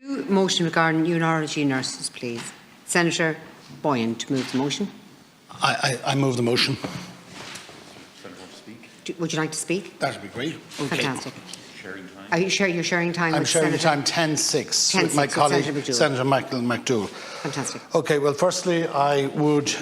Motion regarding neurology nurses, please. Senator Boyan to move the motion. I move the motion. Would you like to speak? That would be great. Okay. Fantastic. Are you you're sharing time? I'm sharing the time 10-6 with my colleague Senator Michael McDougall. Fantastic. Okay. Well, firstly, I would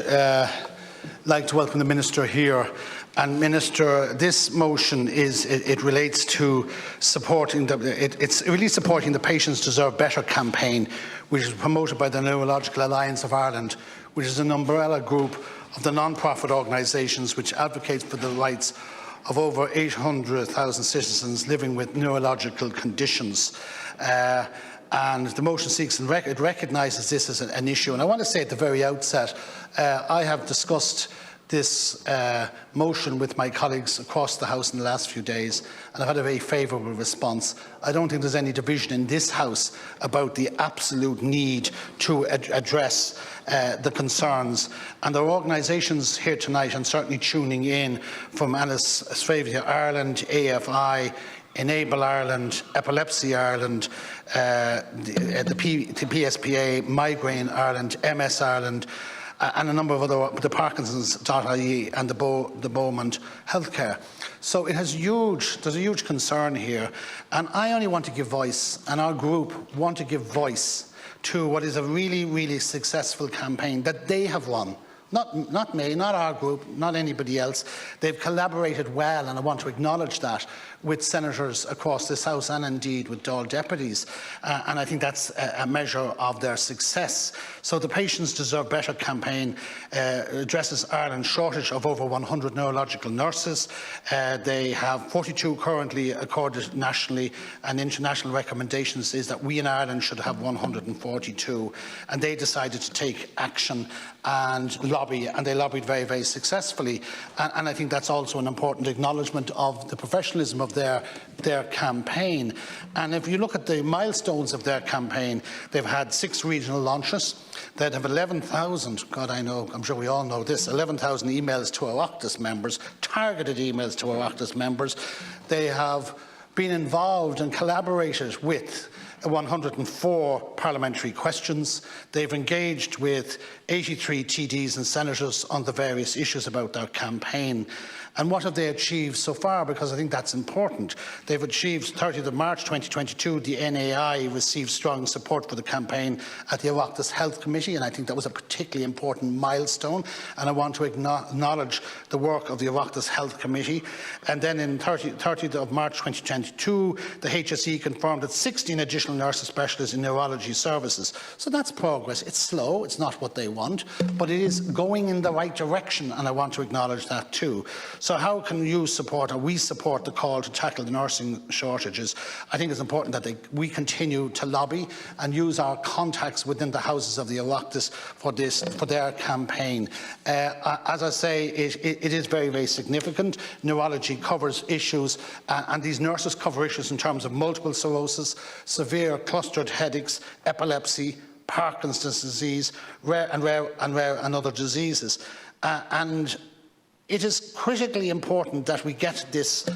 like to welcome the Minister here. And Minister, this motion it relates to supporting it's really supporting the Patients Deserve Better campaign, which is promoted by the Neurological Alliance of Ireland, which is an umbrella group of the non-profit organisations which advocates for the rights of over 800,000 citizens living with neurological conditions. And the motion seeks and it recognises this as an issue. And I want to say at the very outset, I have discussed this motion with my colleagues across the House in the last few days, and I've had a very favourable response. I don't think there's any division in this House about the absolute need to address the concerns. And there are organisations here tonight, and certainly tuning in, from Anesthesia Ireland, AFI, Enable Ireland, Epilepsy Ireland, the PSPA, Migraine Ireland, MS Ireland, and a number of other, the Parkinson's.ie and the Beaumont Healthcare. So there's a huge concern here, and I only want to give voice, and our group want to give voice to what is a really, really successful campaign that they have won. Not me, not our group, not anybody else. They've collaborated well, and I want to acknowledge that, with senators across this House and indeed with Dáil deputies. And I think that's a measure of their success. So the Patients Deserve Better campaign addresses Ireland's shortage of over 100 neurological nurses. They have 42 currently accorded nationally, and international recommendations is that we in Ireland should have 142. And they decided to take action and lobby, and they lobbied very, very successfully. And I think that's also an important acknowledgement of the professionalism of their campaign. And if you look at the milestones of their campaign, they've had 6 regional launches. They'd have 11,000, God I know, I'm sure we all know this, 11,000 emails to Oireachtas members, targeted emails to Oireachtas members. They have been involved and collaborated with 104 parliamentary questions. They've engaged with 83 TDs and senators on the various issues about their campaign. And what have they achieved so far? Because I think that's important. They've achieved, 30th of March 2022, the NAI received strong support for the campaign at the Oireachtas Health Committee, and I think that was a particularly important milestone, and I want to acknowledge the work of the Oireachtas Health Committee. And then in 30th of March 2022, the HSE confirmed that 16 additional nurses specialists in neurology services. So that's progress. It's slow, it's not what they want, but it is going in the right direction, and I want to acknowledge that too. So how can you support, or we support, the call to tackle the nursing shortages? I think it's important that we continue to lobby and use our contacts within the houses of the Oireachtas for their campaign. As I say, it is very, very significant. Neurology covers issues, and these nurses cover issues in terms of multiple sclerosis, severe clustered headaches, epilepsy, Parkinson's disease, rare and other diseases. And it is critically important that we get this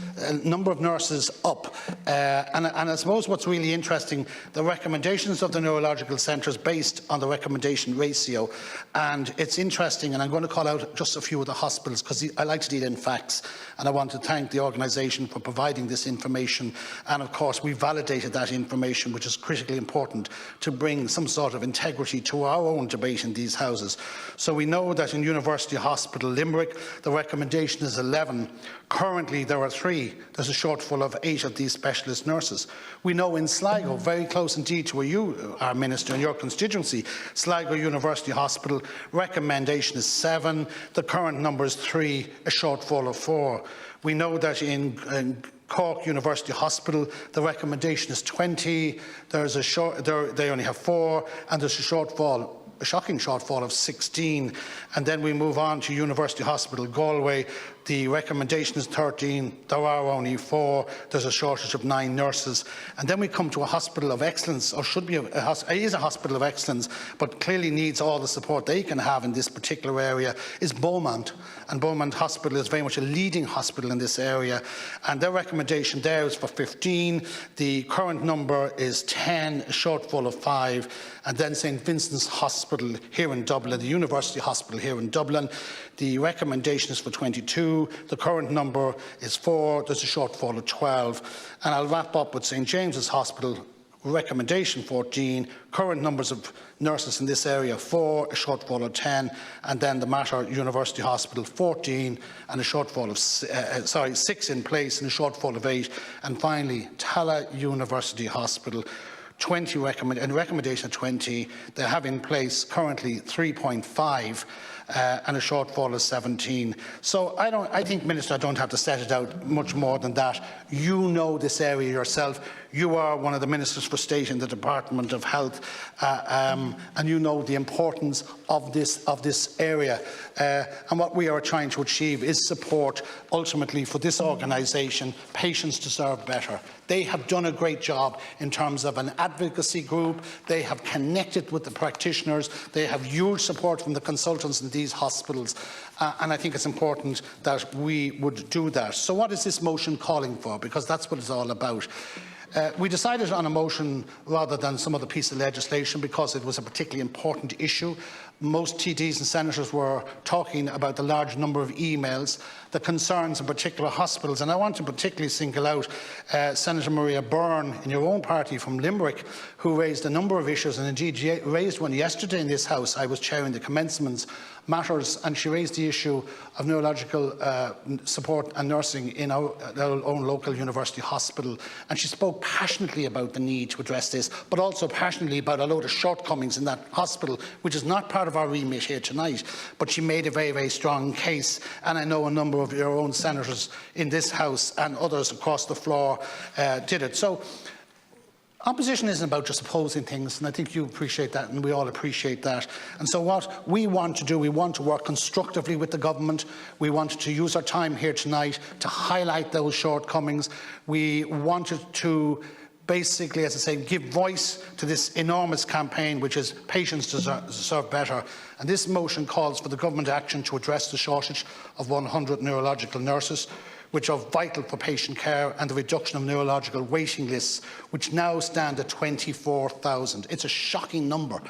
number of nurses up. And I suppose what's really interesting, the recommendations of the neurological centres based on the recommendation ratio. And it's interesting, and I'm going to call out just a few of the hospitals because I like to deal in facts. And I want to thank the organisation for providing this information. And of course, we validated that information, which is critically important to bring some sort of integrity to our own debate in these houses. So we know that in University Hospital Limerick, the recommendation is 11. Currently, there are 3. There's a shortfall of 8 of these specialist nurses. We know in Sligo, very close indeed to where you are, Minister, in your constituency, Sligo University Hospital, recommendation is 7. The current number is 3, a shortfall of 4. We know that in Cork University Hospital, the recommendation is 20. They only have 4, and there's a shocking shortfall of 16. And then we move on to University Hospital Galway. The recommendation is 13. There are only 4. There's a shortage of 9 nurses. And then we come to a hospital of excellence, or should be it is a hospital of excellence, but clearly needs all the support they can have in this particular area, is Beaumont. And Beaumont Hospital is very much a leading hospital in this area. And their recommendation there is for 15. The current number is 10, a shortfall of 5. And then St Vincent's Hospital here in Dublin, the University Hospital here in Dublin, the recommendation is for 22. The current number is 4. There's a shortfall of 12. And I'll wrap up with St James's Hospital, recommendation 14, current numbers of nurses in this area 4, a shortfall of 10, and then the Mater University Hospital 14 and a shortfall of 6 in place and a shortfall of 8, and finally Tala University Hospital 20 recommendation of 20. They have in place currently 3.5 and a shortfall of 17. So I think, Minister, I don't have to set it out much more than that. You know this area yourself. You are one of the Ministers for State in the Department of Health, and you know the importance of this area. And what we are trying to achieve is support, ultimately, for this organisation. Patients deserve better. They have done a great job in terms of an advocacy group. They have connected with the practitioners. They have huge support from the consultants in these hospitals. And I think it's important that we would do that. So what is this motion calling for? Because that's what it's all about. We decided on a motion rather than some other piece of legislation because it was a particularly important issue. Most TDs and senators were talking about the large number of emails, the concerns in particular hospitals, and I want to particularly single out Senator Maria Byrne in your own party from Limerick, who raised a number of issues, and indeed she raised one yesterday in this House. I was chairing the commencements matters, and she raised the issue of neurological support and nursing in our own local university hospital, and she spoke passionately about the need to address this, but also passionately about a load of shortcomings in that hospital, which is not part of our remit here tonight, but she made a very, very strong case, and I know a number of your own senators in this House and others across the floor did it. So opposition isn't about just opposing things, and I think you appreciate that, and we all appreciate that. And so what we want to do, we want to work constructively with the government. We want to use our time here tonight to highlight those shortcomings. We wanted to basically, as I say, give voice to this enormous campaign, which is patients deserve better. And this motion calls for the government action to address the shortage of 100 neurological nurses, which are vital for patient care, and the reduction of neurological waiting lists, which now stand at 24,000. It's a shocking number.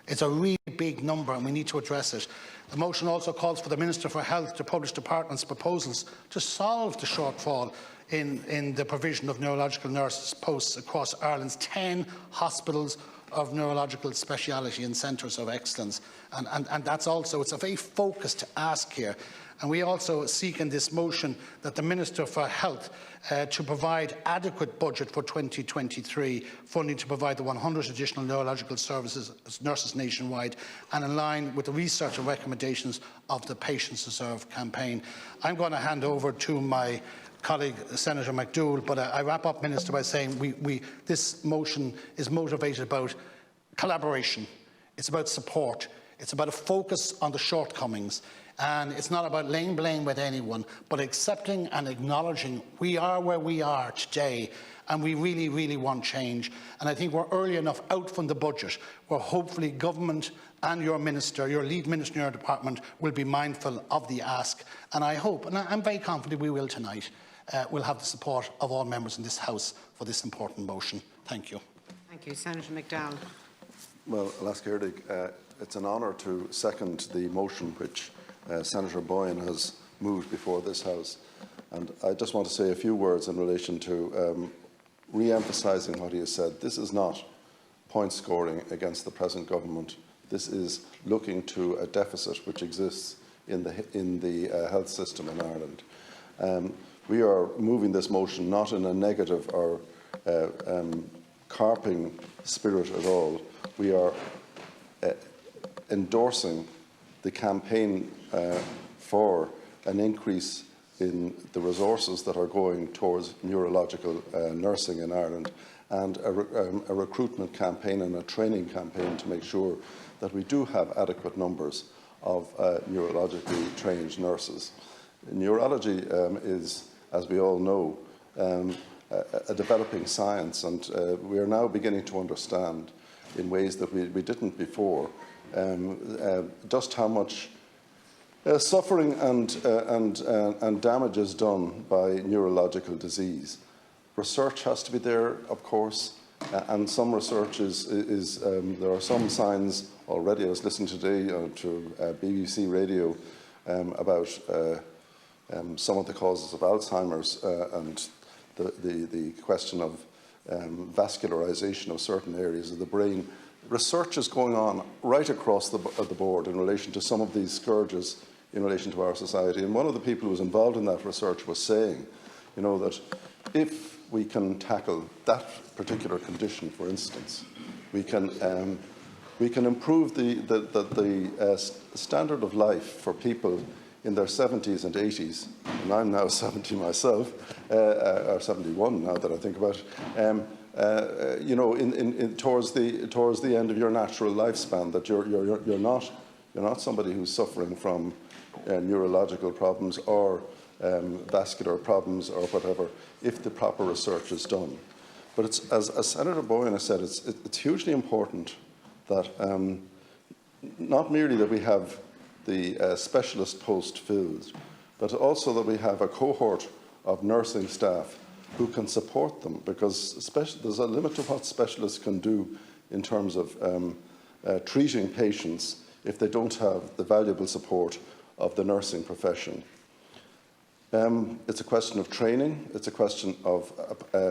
It's a really big number, and we need to address it. The motion also calls for the Minister for Health to publish Department's proposals to solve the shortfall in the provision of neurological nurses posts across Ireland's 10 hospitals of neurological speciality and centres of excellence. And that's also, it's a very focused ask here. And we also seek in this motion that the Minister for Health to provide adequate budget for 2023, funding to provide the 100 additional neurological services nurses nationwide, and in line with the research and recommendations of the Patients Deserve campaign. I'm going to hand over to my colleague Senator McDougall, but I wrap up, Minister, by saying this motion is motivated about collaboration, it's about support, it's about a focus on the shortcomings, and it's not about laying blame with anyone, but accepting and acknowledging we are where we are today, and we really, really want change. And I think we're early enough out from the budget where hopefully government and your minister, your lead minister in your department, will be mindful of the ask. And I hope, and I'm very confident we will tonight, we'll have the support of all members in this House for this important motion. Thank you. Thank you. Senator McDowell. Well, Alaska Erdig, it's an honour to second the motion which Senator Boyne has moved before this House. And I just want to say a few words in relation to re-emphasising what he has said. This is not point scoring against the present government. This is looking to a deficit which exists in the health system in Ireland. We are moving this motion not in a negative or carping spirit at all. We are endorsing the campaign for an increase in the resources that are going towards neurological nursing in Ireland, and a recruitment campaign and a training campaign to make sure that we do have adequate numbers of neurologically trained nurses. neurology is, as we all know, a developing science, and we are now beginning to understand in ways that we didn't before just how much suffering and damage is done by neurological disease. Research has to be there, of course, and some research there are some signs already. I was listening today to BBC Radio about some of the causes of Alzheimer's and the question of vascularization of certain areas of the brain. Research is going on right across the board in relation to some of these scourges in relation to our society. And one of the people who was involved in that research was saying, that if we can tackle that particular condition, for instance, we can improve the standard of life for people in their 70s and 80s, and I'm now 70 myself, or 71 now that I think about it, towards the end of your natural lifespan, that you're not somebody who's suffering from neurological problems or vascular problems or whatever, if the proper research is done. But it's, as Senator Boyne has said, it's hugely important that not merely that we have the specialist post filled, but also that we have a cohort of nursing staff who can support them, because there's a limit to what specialists can do in terms of treating patients if they don't have the valuable support of the nursing profession. It's a question of training, it's a question of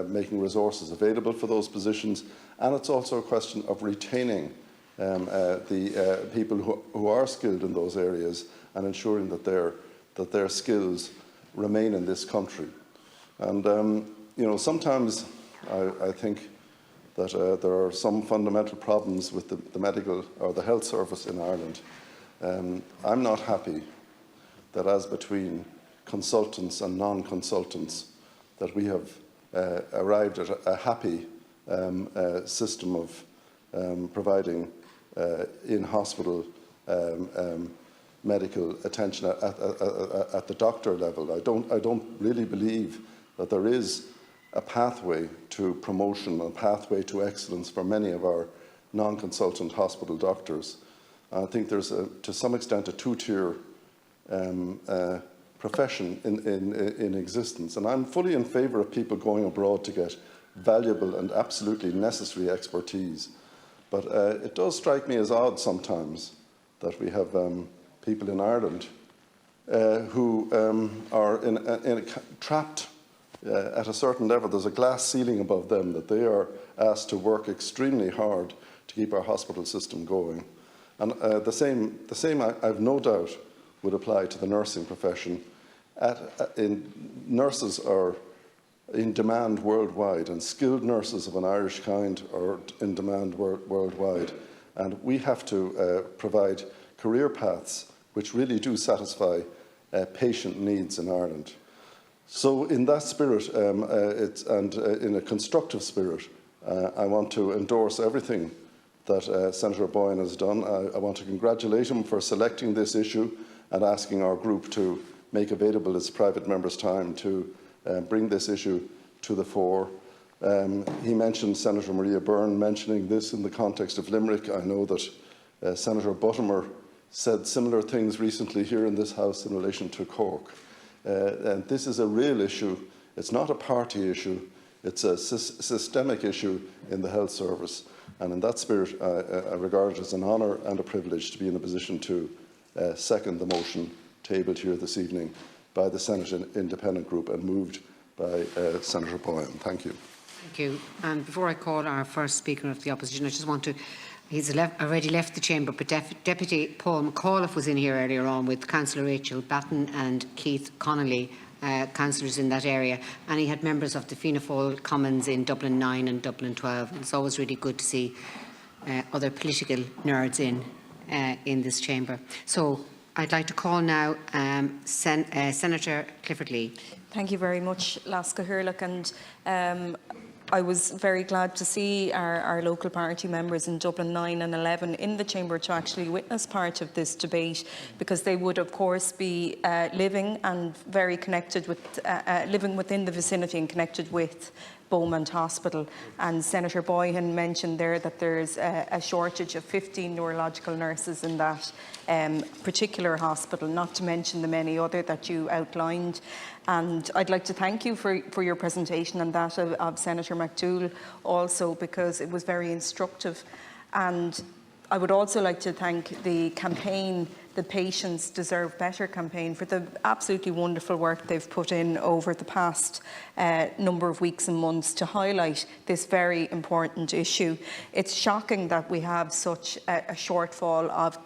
making resources available for those positions, and it's also a question of retaining the people who are skilled in those areas and ensuring that their skills remain in this country. And sometimes I think that there are some fundamental problems with the medical or the health service in Ireland. I'm not happy that, as between consultants and non-consultants, that we have arrived at a happy system of providing in-hospital medical attention at the doctor level. I don't really believe that there is a pathway to promotion, a pathway to excellence for many of our non-consultant hospital doctors. I think there's, to some extent, a two-tier profession in existence. And I'm fully in favour of people going abroad to get valuable and absolutely necessary expertise. But it does strike me as odd sometimes that we have people in Ireland who are trapped at a certain level. There's a glass ceiling above them, that they are asked to work extremely hard to keep our hospital system going. And the same, I've no doubt, would apply to the nursing profession. Nurses are in demand worldwide, and skilled nurses of an Irish kind are in demand worldwide. And we have to provide career paths which really do satisfy patient needs in Ireland. So in that spirit, and in a constructive spirit, I want to endorse everything that Senator Boyne has done. I want to congratulate him for selecting this issue and asking our group to make available its private members' time to bring this issue to the fore. He mentioned Senator Maria Byrne mentioning this in the context of Limerick. I know that Senator Buttimer said similar things recently here in this House in relation to Cork. And this is a real issue. It's not a party issue. It's a systemic issue in the health service. And in that spirit, I regard it as an honour and a privilege to be in a position to second the motion tabled here this evening by the Senate Independent Group and moved by Senator Boyne. Thank you. Thank you. And before I call our first speaker of the opposition, I just want to, he's already left the chamber, but Deputy Paul McAuliffe was in here earlier on with Councillor Rachel Batten and Keith Connolly, councillors in that area, and he had members of the Fianna Fáil Commons in Dublin 9 and Dublin 12. And it's always really good to see other political nerds in this chamber. So I'd like to call now Senator Clifford Lee. Thank you very much, Lasca Hurlock. And I was very glad to see our local party members in Dublin 9 and 11 in the chamber to actually witness part of this debate, because they would of course be living and very connected with, living within the vicinity and connected with Beaumont Hospital. And Senator Boyhan mentioned there that there's a shortage of 15 neurological nurses in that particular hospital, not to mention the many other that you outlined. And I'd like to thank you for your presentation and that of Senator McDougall also, because it was very instructive. And I would also like to thank the campaign, the Patients Deserve Better campaign, for the absolutely wonderful work they've put in over the past number of weeks and months to highlight this very important issue. It's shocking that we have such a shortfall of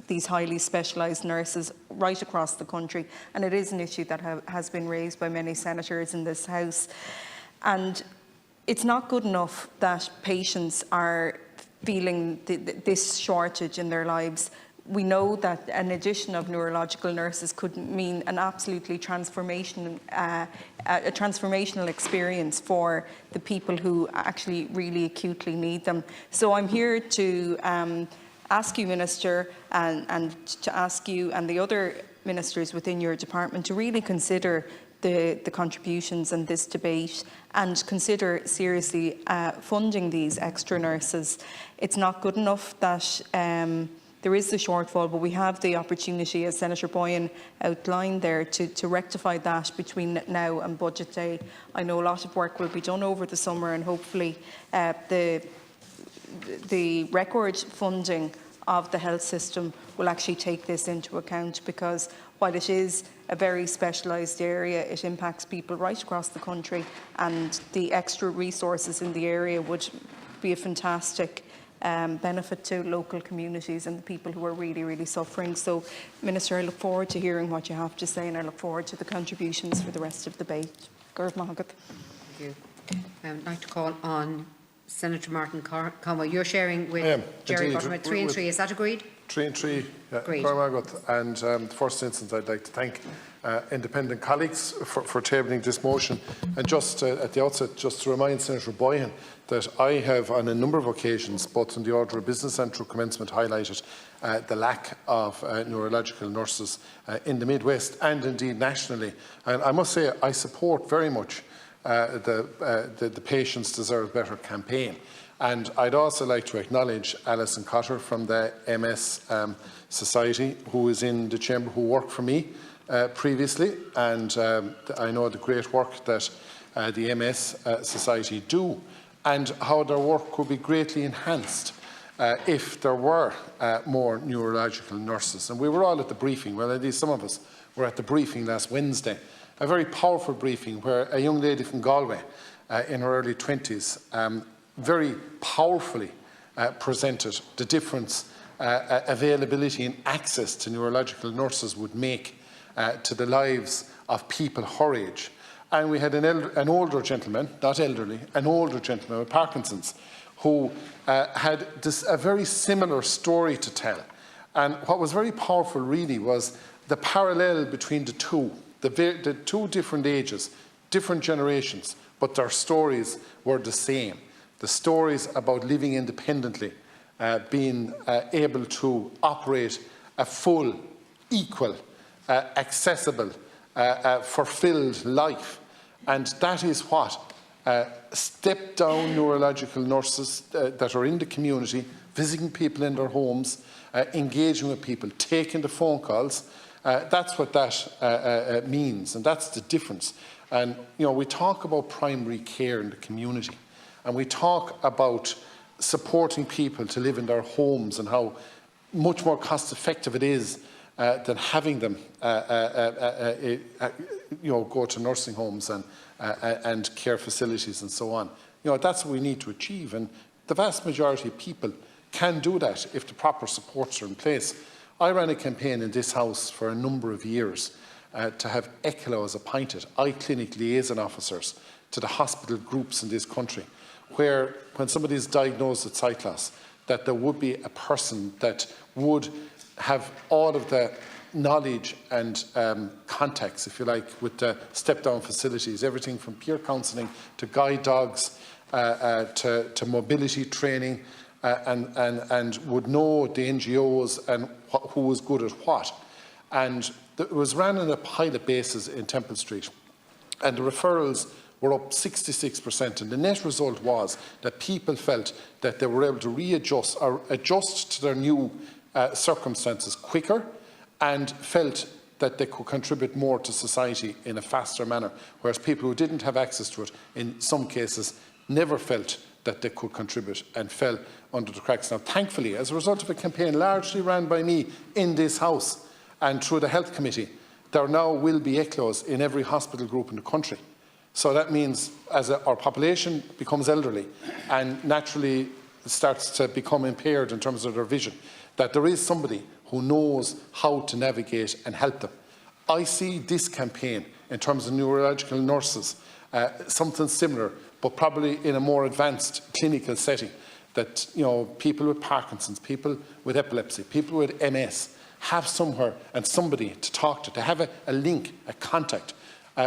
these highly specialised nurses right across the country, and it is an issue that has been raised by many senators in this House. And it's not good enough that patients are feeling this shortage in their lives. We know that an addition of neurological nurses could mean an absolutely transformational experience for the people who actually really acutely need them. So I'm here to ask you, Minister, and to ask you and the other ministers within your department to really consider the contributions in this debate and consider seriously funding these extra nurses. It's not good enough that there is the shortfall, but we have the opportunity, as Senator Boyhan outlined there, to rectify that between now and budget day. I know a lot of work will be done over the summer, and hopefully the record funding of the health system will actually take this into account, because while it is a very specialised area, it impacts people right across the country, and the extra resources in the area would be a fantastic benefit to local communities and the people who are really, really suffering. So, Minister, I look forward to hearing what you have to say, and I look forward to the contributions for the rest of the debate. Garth Mahagat. Thank you. I'd like to call on Senator Martin Conway. You're sharing with Jerry Buttermith 3 and 3. Is that agreed? 3 and 3, Great. And the first instance, I'd like to thank independent colleagues for tabling this motion. And just at the outset, just to remind Senator Boyhan that I have on a number of occasions, both in the order of business and through commencement, highlighted the lack of neurological nurses in the Midwest and indeed nationally. And I must say I support very much the Patients Deserve Better campaign. And I'd also like to acknowledge Alison Cotter from the MS Society, who is in the chamber, who worked for me previously, and I know the great work that the MS Society do, and how their work could be greatly enhanced if there were more neurological nurses. And we were all at the briefing, well, at least some of us were at the briefing last Wednesday, a very powerful briefing where a young lady from Galway in her early 20s very powerfully presented the difference availability and access to neurological nurses would make to the lives of people her age. And we had an older gentleman, not elderly, an older gentleman with Parkinson's, who had a very similar story to tell. And what was very powerful really was the parallel between the two different ages, different generations, but their stories were the same. The stories about living independently, being able to operate a full, equal, accessible, fulfilled life. And that is what step-down neurological nurses that are in the community, visiting people in their homes, engaging with people, taking the phone calls, that's what that means, and that's the difference. And, you know, we talk about primary care in the community, and we talk about supporting people to live in their homes and how much more cost-effective it is than having them, go to nursing homes and care facilities and so on. You know, that's what we need to achieve, and the vast majority of people can do that if the proper supports are in place. I ran a campaign in this House for a number of years to have ECLOs appointed, eye clinic liaison officers, to the hospital groups in this country, where when somebody is diagnosed with sight loss, that there would be a person that would have all of the knowledge and contacts, if you like, with the step-down facilities, everything from peer counselling to guide dogs to mobility training, and would know the NGOs and who was good at what. And it was ran on a pilot basis in Temple Street, and the referrals were up 66%, and the net result was that people felt that they were able to readjust or adjust to their new circumstances quicker, and felt that they could contribute more to society in a faster manner, whereas people who didn't have access to it, in some cases, never felt that they could contribute and fell under the cracks. Now, thankfully, as a result of a campaign largely run by me in this House and through the Health Committee, there now will be ECLOs in every hospital group in the country. So that means as our population becomes elderly and naturally starts to become impaired in terms of their vision, that there is somebody who knows how to navigate and help them. I see this campaign in terms of neurological nurses, something similar, but probably in a more advanced clinical setting, that people with Parkinson's, people with epilepsy, people with MS have somewhere and somebody to talk to have a link, a contact,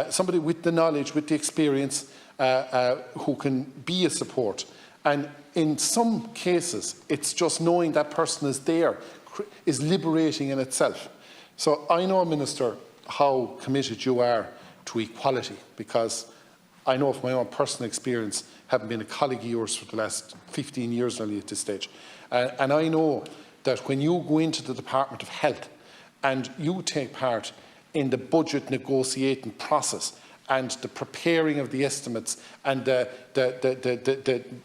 somebody with the knowledge, with the experience, who can be a support. And in some cases, it's just knowing that person is there is liberating in itself. So I know, Minister, how committed you are to equality, because I know from my own personal experience, having been a colleague of yours for the last 15 years nearly at this stage, and I know that when you go into the Department of Health and you take part in the budget negotiating process and the preparing of the estimates and the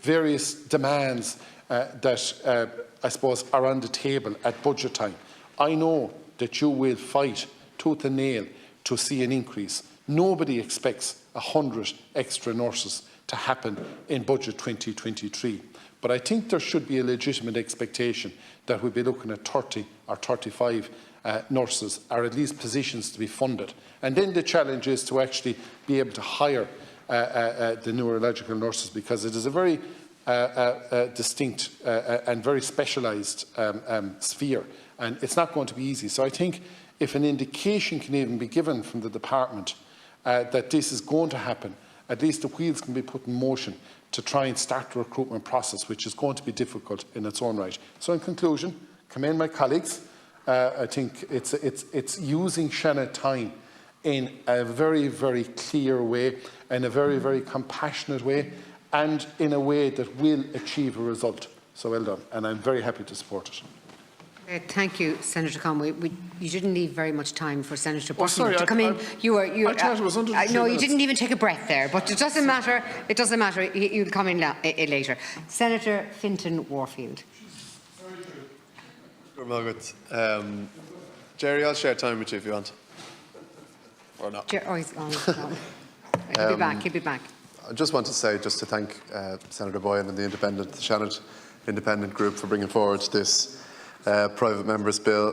various demands that I suppose are on the table at budget time, I know that you will fight tooth and nail to see an increase. Nobody expects 100 extra nurses to happen in budget 2023. But I think there should be a legitimate expectation that we'll be looking at 30 or 35 nurses, or at least positions to be funded. And then the challenge is to actually be able to hire the neurological nurses, because it is a very distinct and very specialised sphere, and it's not going to be easy. So I think if an indication can even be given from the department that this is going to happen, at least the wheels can be put in motion to try and start the recruitment process, which is going to be difficult in its own right. So in conclusion, commend my colleagues. I think it's using Shannon time in a very, very clear way, in a very, very compassionate way, and in a way that will achieve a result. So well done, and I'm very happy to support it. Thank you, Senator Conway. You didn't leave very much time for Senator Button sorry, to come in. I thought it was under the 3 no, you minutes. didn't even take a breath there, but it doesn't matter. It doesn't matter. You'll come in later. Senator Fintan Warfield. Jerry, I'll share time with you if you want. Or not. Oh, he's gone. He'll be back. He'll be back. I just want to say, just to thank Senator Boyan and the Shannon Independent Group for bringing forward this private members' bill.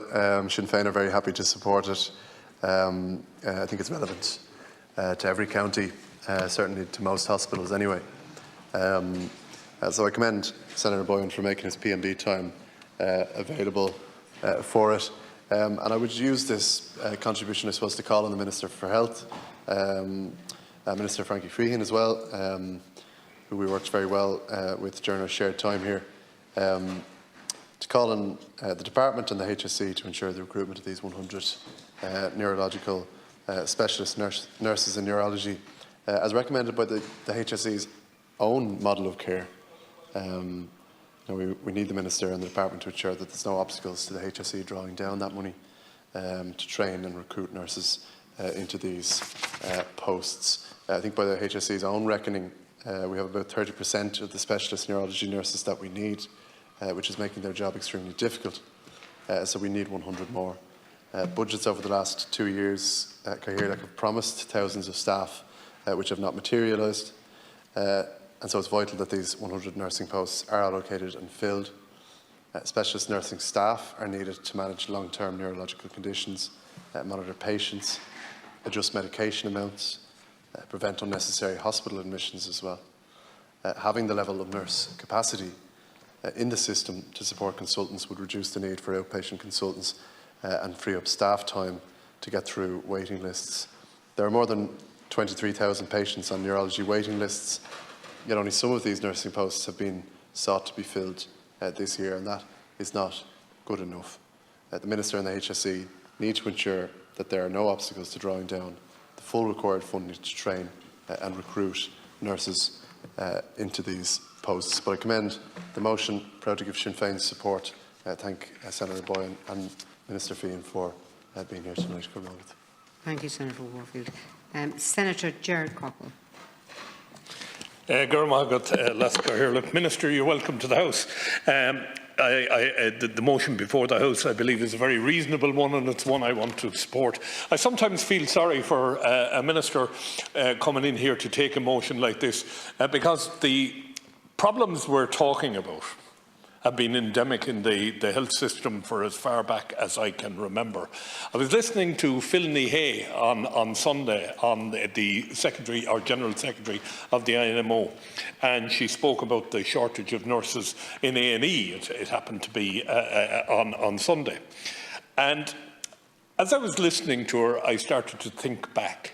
Sinn Féin are very happy to support it. I think it's relevant to every county, certainly to most hospitals anyway. So I commend Senator Boyan for making his PMB time available for it. And I would use this contribution, I suppose, to call on the Minister for Health, Minister Frankie Freehan as well, who we worked very well with during our shared time here, to call on the Department and the HSE to ensure the recruitment of these 100 neurological specialist nurses in neurology, as recommended by the HSE's own model of care. We need the Minister and the Department to ensure that there's no obstacles to the HSE drawing down that money to train and recruit nurses into these posts. I think by the HSE's own reckoning, we have about 30% of the specialist neurology nurses that we need, which is making their job extremely difficult. So we need 100 more. Budgets over the last 2 years, Cahill have promised thousands of staff, which have not materialised. And so it's vital that these 100 nursing posts are allocated and filled. Specialist nursing staff are needed to manage long-term neurological conditions, monitor patients, adjust medication amounts, prevent unnecessary hospital admissions as well. Having the level of nurse capacity in the system to support consultants would reduce the need for outpatient consultants and free up staff time to get through waiting lists. There are more than 23,000 patients on neurology waiting lists, yet only some of these nursing posts have been sought to be filled this year, and that is not good enough. The Minister and the HSE need to ensure that there are no obstacles to drawing down the full required funding to train and recruit nurses into these posts. But I commend the motion, proud to give Sinn Féin's support. Thank Senator Boyan and Minister Fian for being here tonight. Thank you, Senator Warfield. Senator Gerard Crockwell. Minister, you're welcome to the House. The motion before the House, I believe, is a very reasonable one, and it's one I want to support. I sometimes feel sorry for a minister coming in here to take a motion like this, because the problems we're talking about have been endemic in the health system for as far back as I can remember. I was listening to Phil Hay on Sunday, on the Secretary or General Secretary of the INMO, and she spoke about the shortage of nurses in A&E. It happened to be on Sunday. And as I was listening to her, I started to think back.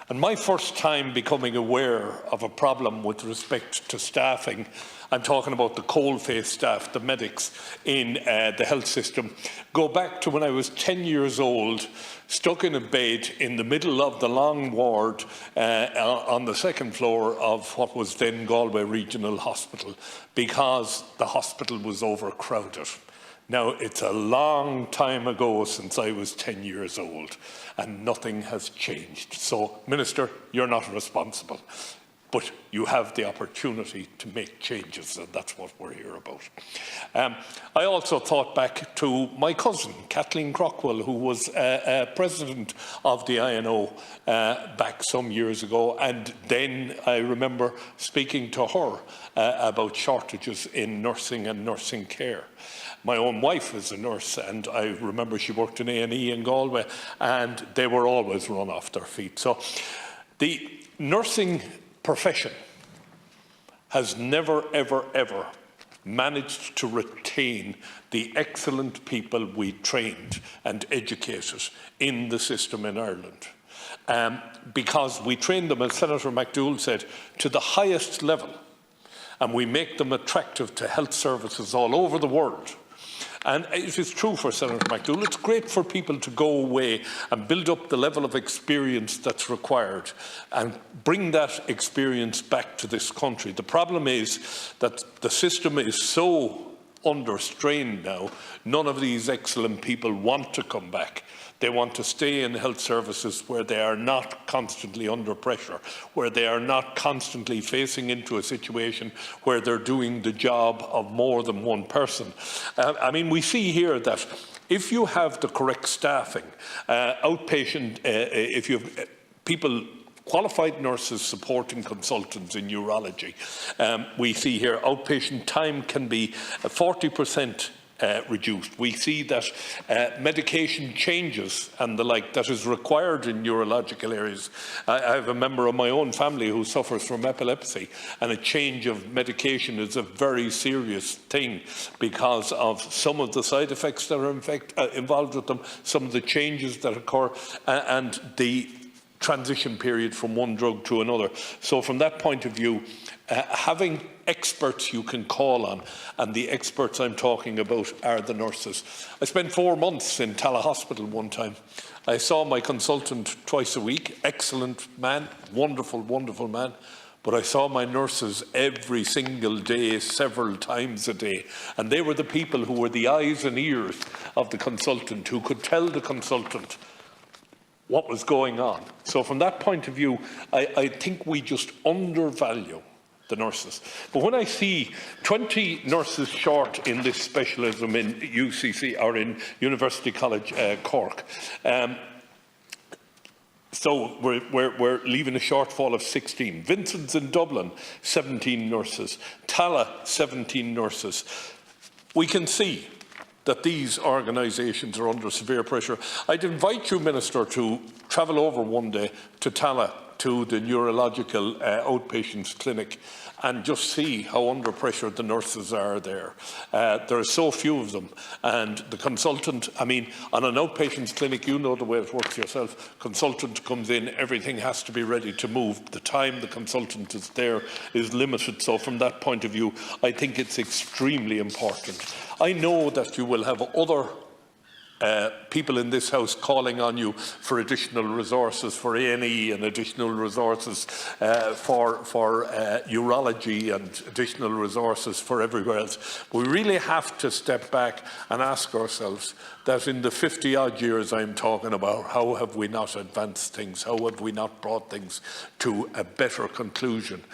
And my first time becoming aware of a problem with respect to staffing, I'm talking about the coal-face staff, the medics in the health system, go back to when I was 10 years old, stuck in a bed in the middle of the long ward on the second floor of what was then Galway Regional Hospital, because the hospital was overcrowded. Now, it's a long time ago since I was 10 years old, and nothing has changed. So, Minister, you're not responsible, but you have the opportunity to make changes, and that's what we're here about. I also thought back to my cousin, Kathleen Crockwell, who was president of the INO back some years ago, and then I remember speaking to her about shortages in nursing and nursing care. My own wife is a nurse, and I remember she worked in A&E in Galway, and they were always run off their feet. So the nursing profession has never, ever, ever managed to retain the excellent people we trained and educated in the system in Ireland. Because we train them, as Senator McDougall said, to the highest level, and we make them attractive to health services all over the world. And it is true for Senator McDougall. It's great for people to go away and build up the level of experience that's required and bring that experience back to this country. The problem is that the system is so under strain now, none of these excellent people want to come back. They want to stay in health services where they are not constantly under pressure, where they are not constantly facing into a situation where they're doing the job of more than one person. I mean, we see here that if you have the correct staffing, outpatient, if you have people, qualified nurses supporting consultants in neurology, we see here outpatient time can be 40% reduced. We see that medication changes and the like that is required in neurological areas. I have a member of my own family who suffers from epilepsy, and a change of medication is a very serious thing because of some of the side effects that are involved with them, some of the changes that occur, and the transition period from one drug to another. So from that point of view, having experts you can call on, and the experts I'm talking about are the nurses. I spent 4 months in Tala Hospital one time. I saw my consultant twice a week, excellent man, wonderful, wonderful man. But I saw my nurses every single day, several times a day. And they were the people who were the eyes and ears of the consultant, who could tell the consultant what was going on. So from that point of view, I think we just undervalue the nurses. But when I see 20 nurses short in this specialism in UCC or in University College Cork, so we're leaving a shortfall of 16. Vincent's in Dublin, 17 nurses. Tala, 17 nurses. We can see that these organisations are under severe pressure. I'd invite you, Minister, to travel over one day to Tala to the neurological outpatients clinic and just see how under pressure the nurses are there. There are so few of them, and the consultant, I mean, on an outpatients clinic, you know the way it works yourself. Consultant comes in, everything has to be ready to move. The time the consultant is there is limited, so from that point of view, I think it's extremely important. I know that you will have other people in this House calling on you for additional resources for A&E and additional resources for urology and additional resources for everywhere else. We really have to step back and ask ourselves that in the 50-odd years I'm talking about, how have we not advanced things? How have we not brought things to a better conclusion?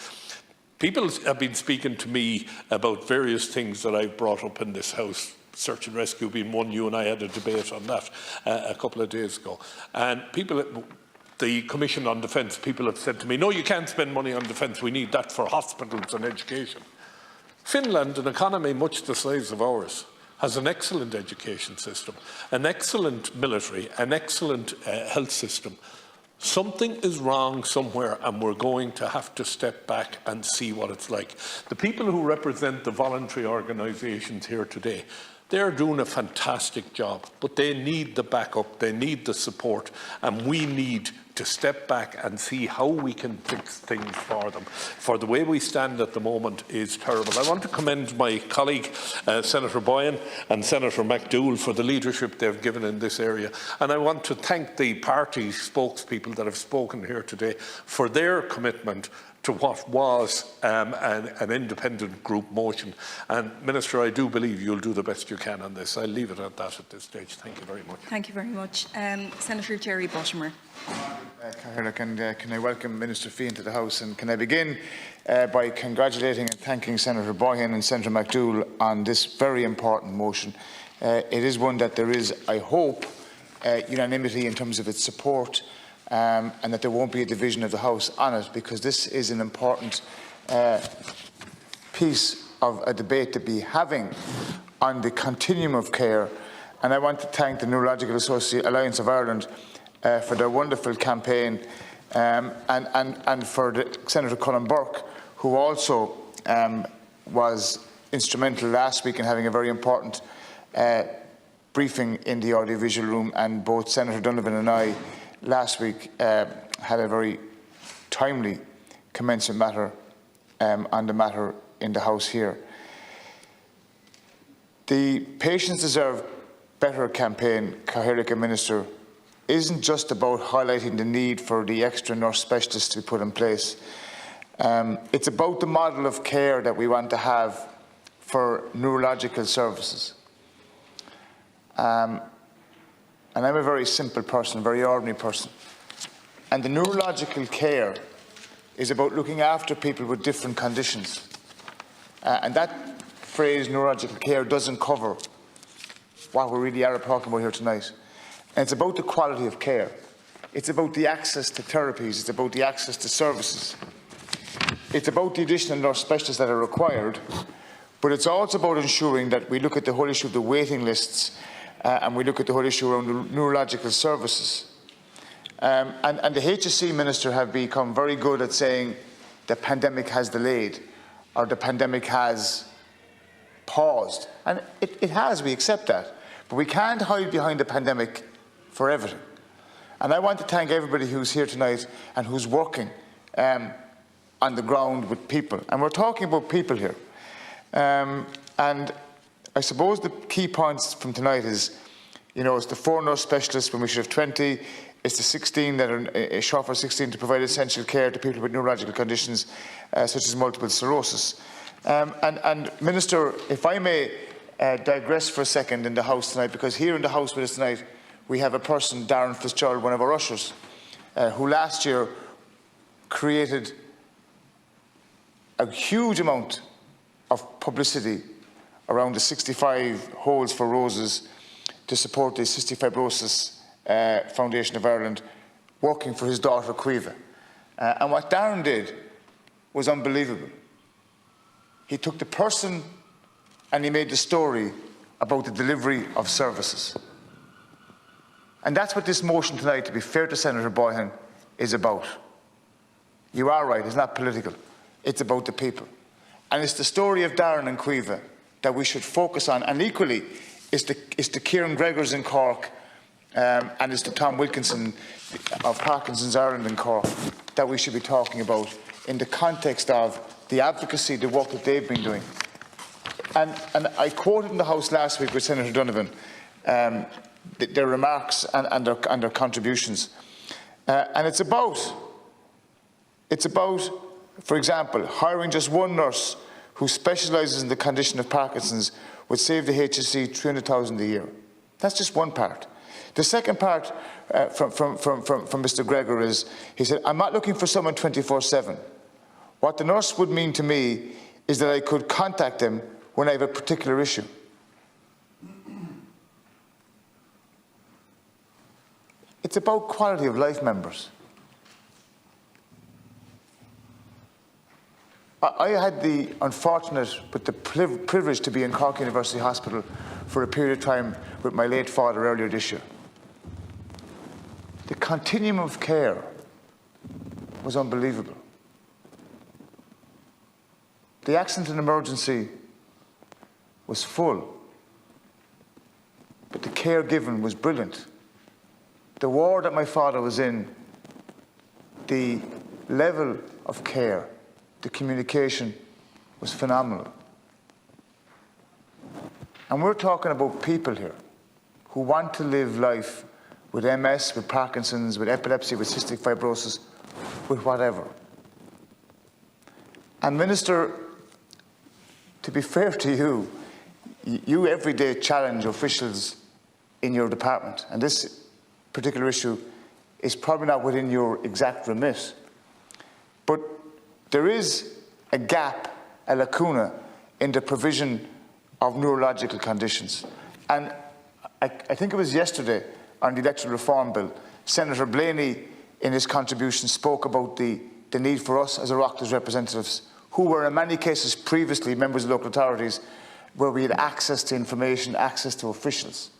People have been speaking to me about various things that I've brought up in this House. Search and rescue being one. You and I had a debate on that a couple of days ago. And people, the Commission on Defence, people have said to me, no, you can't spend money on defence, we need that for hospitals and education. Finland, an economy much the size of ours, has an excellent education system, an excellent military, an excellent health system. Something is wrong somewhere, and we're going to have to step back and see what it's like. The people who represent the voluntary organisations here today, they're doing a fantastic job, but they need the backup, they need the support, and we need to step back and see how we can fix things for them. For the way we stand at the moment is terrible. I want to commend my colleague, Senator Boyan and Senator McDougall, for the leadership they've given in this area. And I want to thank the party spokespeople that have spoken here today for their commitment to what was an independent group motion. And Minister, I do believe you'll do the best you can on this. I'll leave it at that at this stage. Thank you very much. Thank you very much. Senator Jerry Buttimer. Can I welcome Minister Fee into the House, and can I begin by congratulating and thanking Senator Boyan and Senator McDougall on this very important motion. It is one that there is, I hope, unanimity in terms of its support, and that there won't be a division of the House on it, because this is an important piece of a debate to be having on the continuum of care. And I want to thank the Neurological Alliance of Ireland for their wonderful campaign, and for Senator Colin Burke, who also was instrumental last week in having a very important briefing in the audiovisual room, and both Senator Donovan and I last week had a very timely commensurate matter on the matter in the House here. The Patients Deserve Better campaign, Cathaoirleach Minister, isn't just about highlighting the need for the extra nurse specialists to be put in place. It's about the model of care that we want to have for neurological services. And I'm a very simple person, a very ordinary person. And the neurological care is about looking after people with different conditions. And that phrase, neurological care, doesn't cover what we really are talking about here tonight. And it's about the quality of care. It's about the access to therapies. It's about the access to services. It's about the additional nurse specialists that are required. But it's also about ensuring that we look at the whole issue of the waiting lists, and we look at the whole issue around the neurological services. And the HSE Minister have become very good at saying the pandemic has delayed, or the pandemic has paused. And it has, we accept that. But we can't hide behind the pandemic for everything. And I want to thank everybody who's here tonight and who's working on the ground with people. And we're talking about people here. And I suppose the key points from tonight is, it's the 4 nurse specialists when we should have 20. It's the 16 that are short for 16 to provide essential care to people with neurological conditions such as multiple sclerosis. And Minister, if I may digress for a second in the House tonight, because here in the House with us tonight we have a person, Darren Fitzgerald, one of our ushers, who last year created a huge amount of publicity around the 65 Holes for Roses to support the Cystic Fibrosis Foundation of Ireland, working for his daughter Caoimhe. And what Darren did was unbelievable. He took the person and he made the story about the delivery of services. And that's what this motion tonight, to be fair to Senator Boyhan, is about. You are right, it's not political. It's about the people. And it's the story of Darren and Cueva that we should focus on. And equally, it's the Kieran Gregors in Cork and it's the Tom Wilkinson of Parkinson's Ireland in Cork that we should be talking about in the context of the advocacy, the work that they've been doing. And I quoted in the House last week with Senator Donovan their remarks and their contributions. And it's about, for example, hiring just one nurse who specialises in the condition of Parkinson's would save the HSE 300,000 a year. That's just one part. The second part from Mr. Gregor is, he said, I'm not looking for someone 24/7. What the nurse would mean to me is that I could contact them when I have a particular issue. It's about quality of life, members. I had the unfortunate but the privilege to be in Cork University Hospital for a period of time with my late father earlier this year. The continuum of care was unbelievable. The accident and emergency was full, but the care given was brilliant. The ward that my father was in, the level of care, the communication was phenomenal. And we're talking about people here who want to live life with MS, with Parkinson's, with epilepsy, with cystic fibrosis, with whatever. And Minister, to be fair to you, you every day challenge officials in your department, and this particular issue is probably not within your exact remit. But there is a gap, a lacuna, in the provision of neurological conditions. And I think it was yesterday on the electoral reform bill, Senator Blaney, in his contribution, spoke about the need for us as Oireachtas representatives, who were in many cases previously members of local authorities, where we had access to information, access to officials.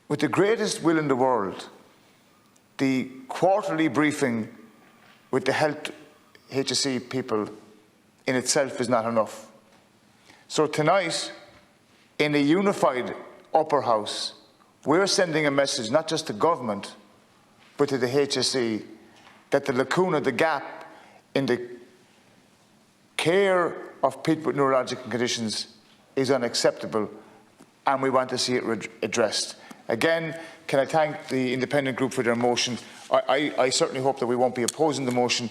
With the greatest will in the world, the quarterly briefing with the health HSE people in itself is not enough. So tonight, in a unified upper house, we're sending a message not just to government, but to the HSE, that the lacuna, the gap in the care of people with neurological conditions is unacceptable, and we want to see it addressed. Again, can I thank the independent group for their motion. I certainly hope that we won't be opposing the motion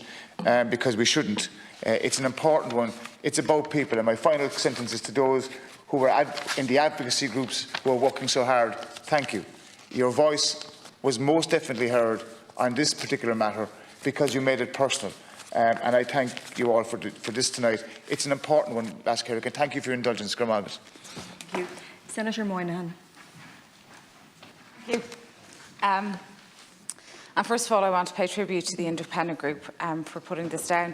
because we shouldn't. It's an important one. It's about people. And my final sentence is to those who were in the advocacy groups who are working so hard. Thank you. Your voice was most definitely heard on this particular matter because you made it personal. And I thank you all for this tonight. It's an important one, Last Kerrick, and thank you for your indulgence. Thank you. Senator Moynihan. Thank you. And first of all, I want to pay tribute to the independent group for putting this down.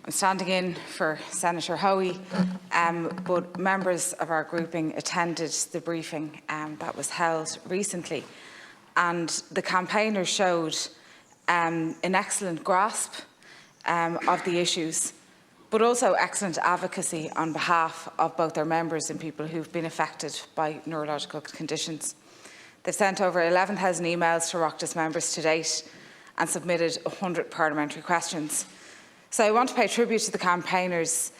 I'm standing in for Senator Hoey, but members of our grouping attended the briefing that was held recently, and the campaigners showed an excellent grasp of the issues, but also excellent advocacy on behalf of both their members and people who've been affected by neurological conditions. They've sent over 11,000 emails to Oireachtas members to date and submitted 100 parliamentary questions. So I want to pay tribute to the campaigners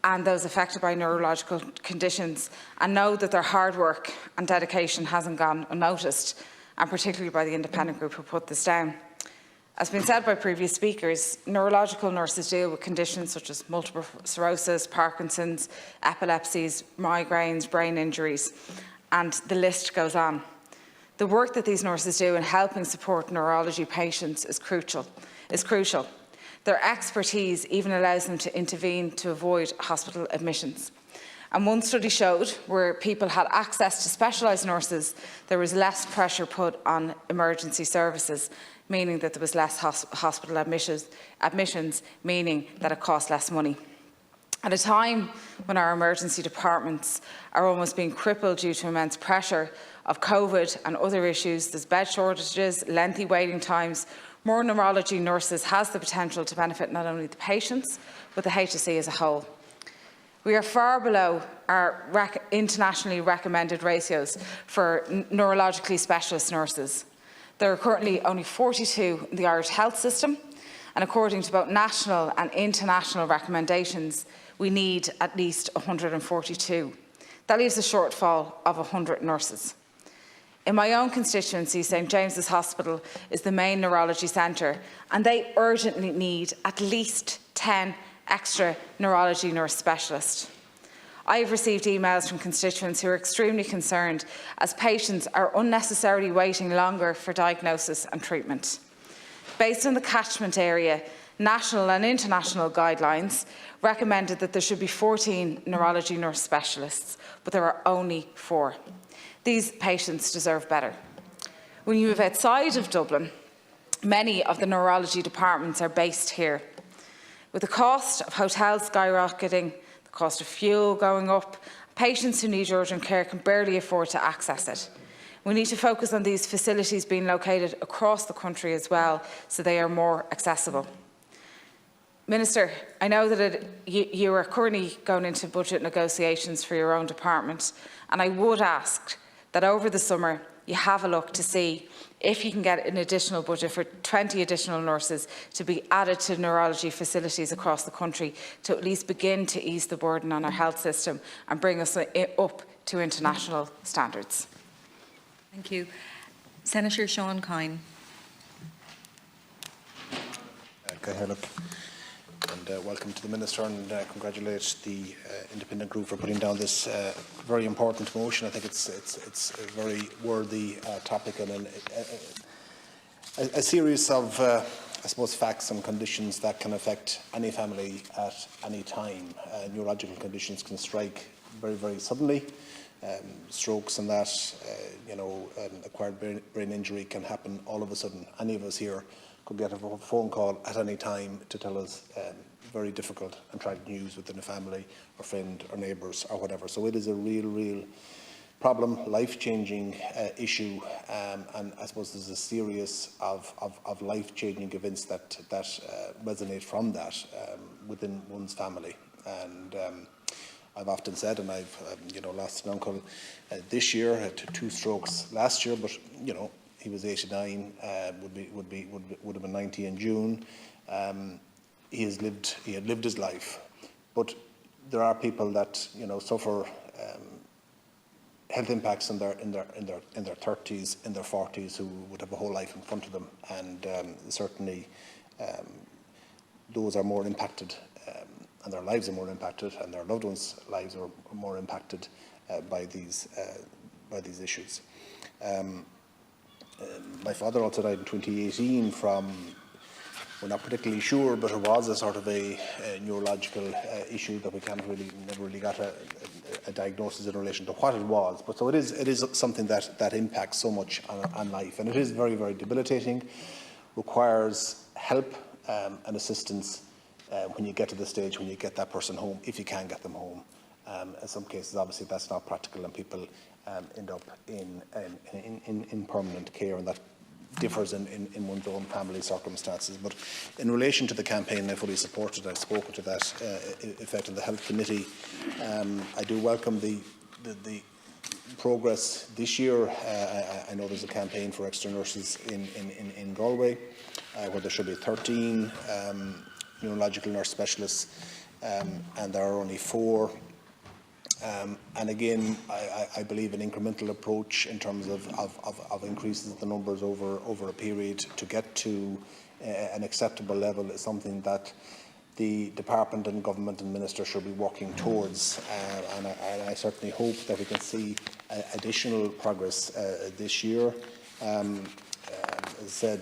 and those affected by neurological conditions, and know that their hard work and dedication hasn't gone unnoticed, and particularly by the independent group who put this down. As has been said by previous speakers, neurological nurses deal with conditions such as multiple sclerosis, Parkinson's, epilepsies, migraines, brain injuries, and the list goes on. The work that these nurses do in helping support neurology patients is crucial. Their expertise even allows them to intervene to avoid hospital admissions. And one study showed where people had access to specialised nurses, there was less pressure put on emergency services, meaning that there was less hospital admissions, meaning that it cost less money. At a time when our emergency departments are almost being crippled due to immense pressure of COVID and other issues, there's bed shortages, lengthy waiting times, more neurology nurses has the potential to benefit not only the patients, but the HSE as a whole. We are far below our internationally recommended ratios for neurologically specialist nurses. There are currently only 42 in the Irish health system, and according to both national and international recommendations, we need at least 142. That leaves a shortfall of 100 nurses. In my own constituency, St James's Hospital is the main neurology centre, and they urgently need at least 10 extra neurology nurse specialists. I have received emails from constituents who are extremely concerned as patients are unnecessarily waiting longer for diagnosis and treatment. Based on the catchment area, national and international guidelines recommended that there should be 14 neurology nurse specialists, but there are only 4. These patients deserve better. When you move outside of Dublin, many of the neurology departments are based here. With the cost of hotels skyrocketing, the cost of fuel going up, patients who need urgent care can barely afford to access it. We need to focus on these facilities being located across the country as well, so they are more accessible. Minister, I know that you are currently going into budget negotiations for your own department, and I would ask that over the summer you have a look to see if you can get an additional budget for 20 additional nurses to be added to neurology facilities across the country to at least begin to ease the burden on our health system and bring us up to international standards. Thank you. Senator Sean Kine. And welcome to the Minister, and congratulate the independent group for putting down this very important motion. I think it's a very worthy topic and a series of, I suppose, facts and conditions that can affect any family at any time. Neurological conditions can strike very, very suddenly. Strokes and that, acquired brain injury can happen all of a sudden. Any of us here could get a phone call at any time to tell us very difficult and tragic news within a family or friend or neighbours or whatever. So it is a real problem, life-changing issue, and I suppose there's a series of life-changing events that resonate from that within one's family. And I've often said, and I've lost an uncle this year, had 2 strokes last year, but he was 89, would have been 90 in June. He had lived his life, but there are people that suffer health impacts in their 30s, in their 40s, who would have a whole life in front of them, and certainly those are more impacted, and their lives are more impacted, and their loved ones' lives are more impacted by these issues. My father also died in 2018 from, we're not particularly sure, but it was a sort of a neurological issue that we never really got a diagnosis in relation to what it was. But so it is something that impacts so much on life, and it is very, very debilitating. Requires help and assistance when you get to the stage when you get that person home, if you can get them home. In some cases, obviously, that's not practical, and people end up in permanent care, and that differs in one's own family circumstances. But in relation to the campaign, I fully support it. I've spoken to that effect in the Health Committee. I do welcome the progress this year. I know there's a campaign for extra nurses in Galway, where there should be 13 neurological nurse specialists, and there are only 4. And again, I believe an incremental approach in terms of increases the numbers over a period to get to an acceptable level is something that the Department and Government and Minister should be working towards. And I certainly hope that we can see additional progress this year. As I said,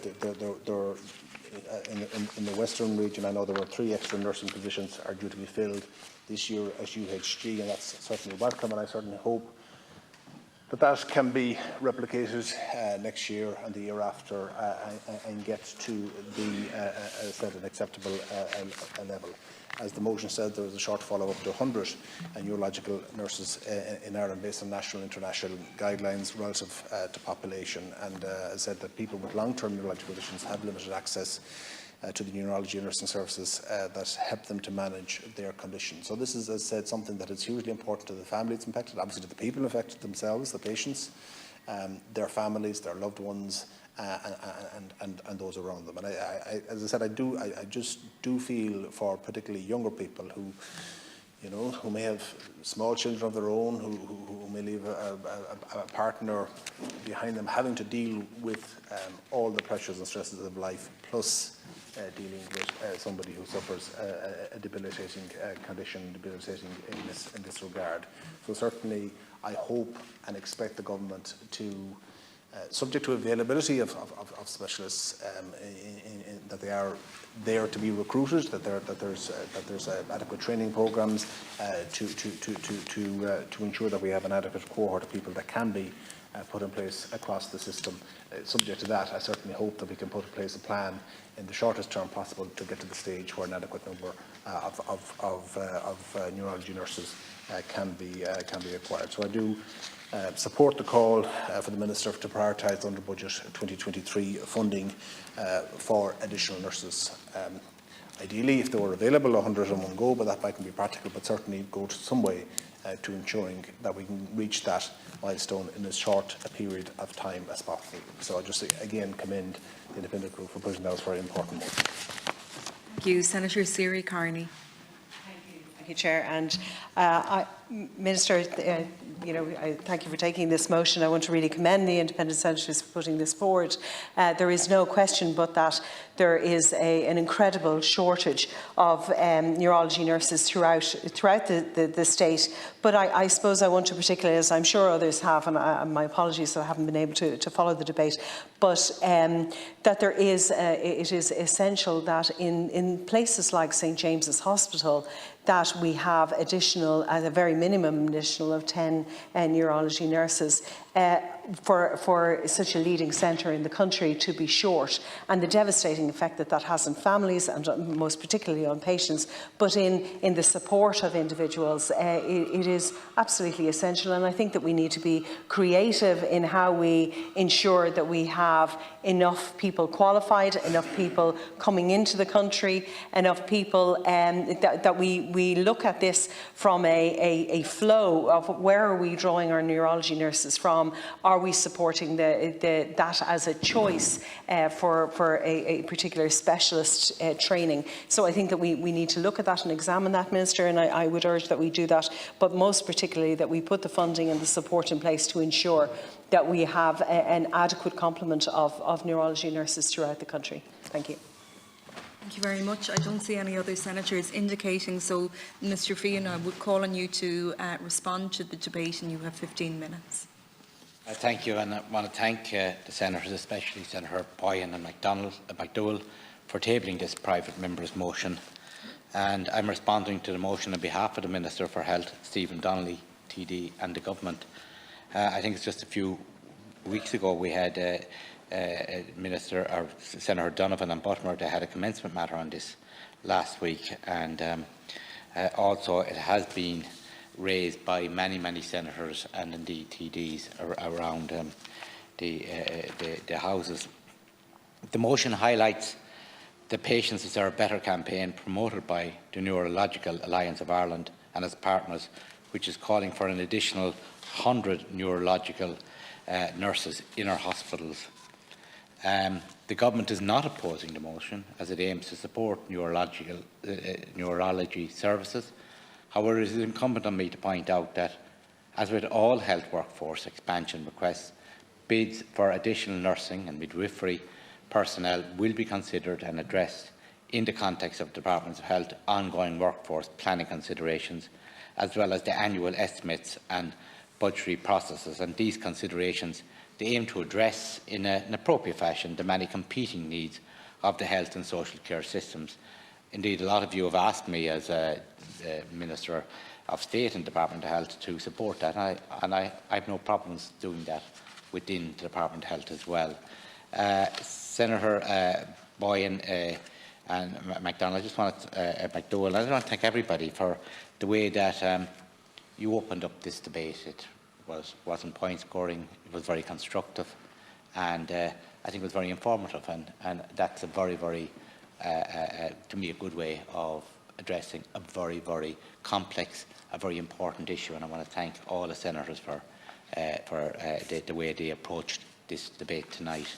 in the Western region, I know there were 3 extra nursing positions are due to be filled this year as UHG, and that's certainly welcome, and I certainly hope that can be replicated next year and the year after and get to the set an acceptable level. As the motion said, there is a shortfall of up to 100 neurological nurses in Ireland based on national and international guidelines relative to population. And as I said, that people with long-term neurological conditions have limited access to the neurology nursing services that help them to manage their condition. So this is, as I said, something that is hugely important to the families impacted, obviously to the people affected themselves, the patients, their families, their loved ones, and those around them. And as I said, I just do feel for particularly younger people who, you know, who may have small children of their own, who may leave a partner behind them, having to deal with all the pressures and stresses of life, plus dealing with somebody who suffers a debilitating condition, debilitating illness in this regard. So certainly I hope and expect the government to, subject to availability of specialists, that they are there to be recruited, that there's adequate training programs to ensure that we have an adequate cohort of people that can be put in place across the system. Subject to that, I certainly hope that we can put in place a plan in the shortest term possible to get to the stage where an adequate number of neurology nurses can be acquired. So I do support the call for the Minister to prioritise under budget 2023 funding for additional nurses. Ideally, if they were available, 100 in one go, but that mightn't be practical, but certainly go to some way to ensuring that we can reach that milestone in as short a period of time as possible. So I just again commend the Independent Group for putting that very important motion. Thank you. Senator Siri Carney. Thank you, Chair. And Minister, I thank you for taking this motion. I want to really commend the independent senators for putting this forward. There is no question but that there is an incredible shortage of neurology nurses throughout the state. But I suppose I want to particularly, as I'm sure others have, and my apologies that I haven't been able to follow the debate, but that there is, it is essential that in places like St James's Hospital, that we have additional, at a very minimum, additional of 10 neurology nurses for such a leading centre in the country to be short, and the devastating effect that has on families and most particularly on patients, but in the support of individuals. It is absolutely essential, and I think that we need to be creative in how we ensure that we have enough people qualified, enough people coming into the country, enough people that we look at this from a flow of where are we drawing our neurology nurses from. Are we supporting that as a choice for a particular specialist training? So I think that we need to look at that and examine that, Minister, and I would urge that we do that, but most particularly that we put the funding and the support in place to ensure that we have an adequate complement of neurology nurses throughout the country. Thank you. Thank you very much. I don't see any other senators indicating, so Mr. Fian, I would call on you to respond to the debate, and you have 15 minutes. Thank you, and I want to thank the senators, especially Senator Boyan and McDowell, for tabling this private member's motion. And I'm responding to the motion on behalf of the Minister for Health, Stephen Donnelly, TD, and the Government. I think it's just a few weeks ago we had Senator Donovan and Buttimer. They had a commencement matter on this last week, and also it has been raised by many senators and indeed TDs around the houses. The motion highlights the Patients Deserve Better campaign promoted by the Neurological Alliance of Ireland and its partners, which is calling for an additional 100 neurological nurses in our hospitals. The Government is not opposing the motion, as it aims to support neurology services. However, it is incumbent on me to point out that, as with all health workforce expansion requests, bids for additional nursing and midwifery personnel will be considered and addressed in the context of the Department of Health ongoing workforce planning considerations, as well as the annual estimates and budgetary processes. And these considerations, they aim to address in an appropriate fashion the many competing needs of the health and social care systems. Indeed, a lot of you have asked me as Minister of State and Department of Health to support that, and I have no problems doing that within the Department of Health as well. Senator Boyan and MacDonald, I just want McDowell, I just want to thank everybody for the way that you opened up this debate. It wasn't point scoring, it was very constructive, and I think it was very informative, and that's a very, very, to me, a good way of addressing a very, very complex, a very important issue, and I want to thank all the senators for the way they approached this debate tonight.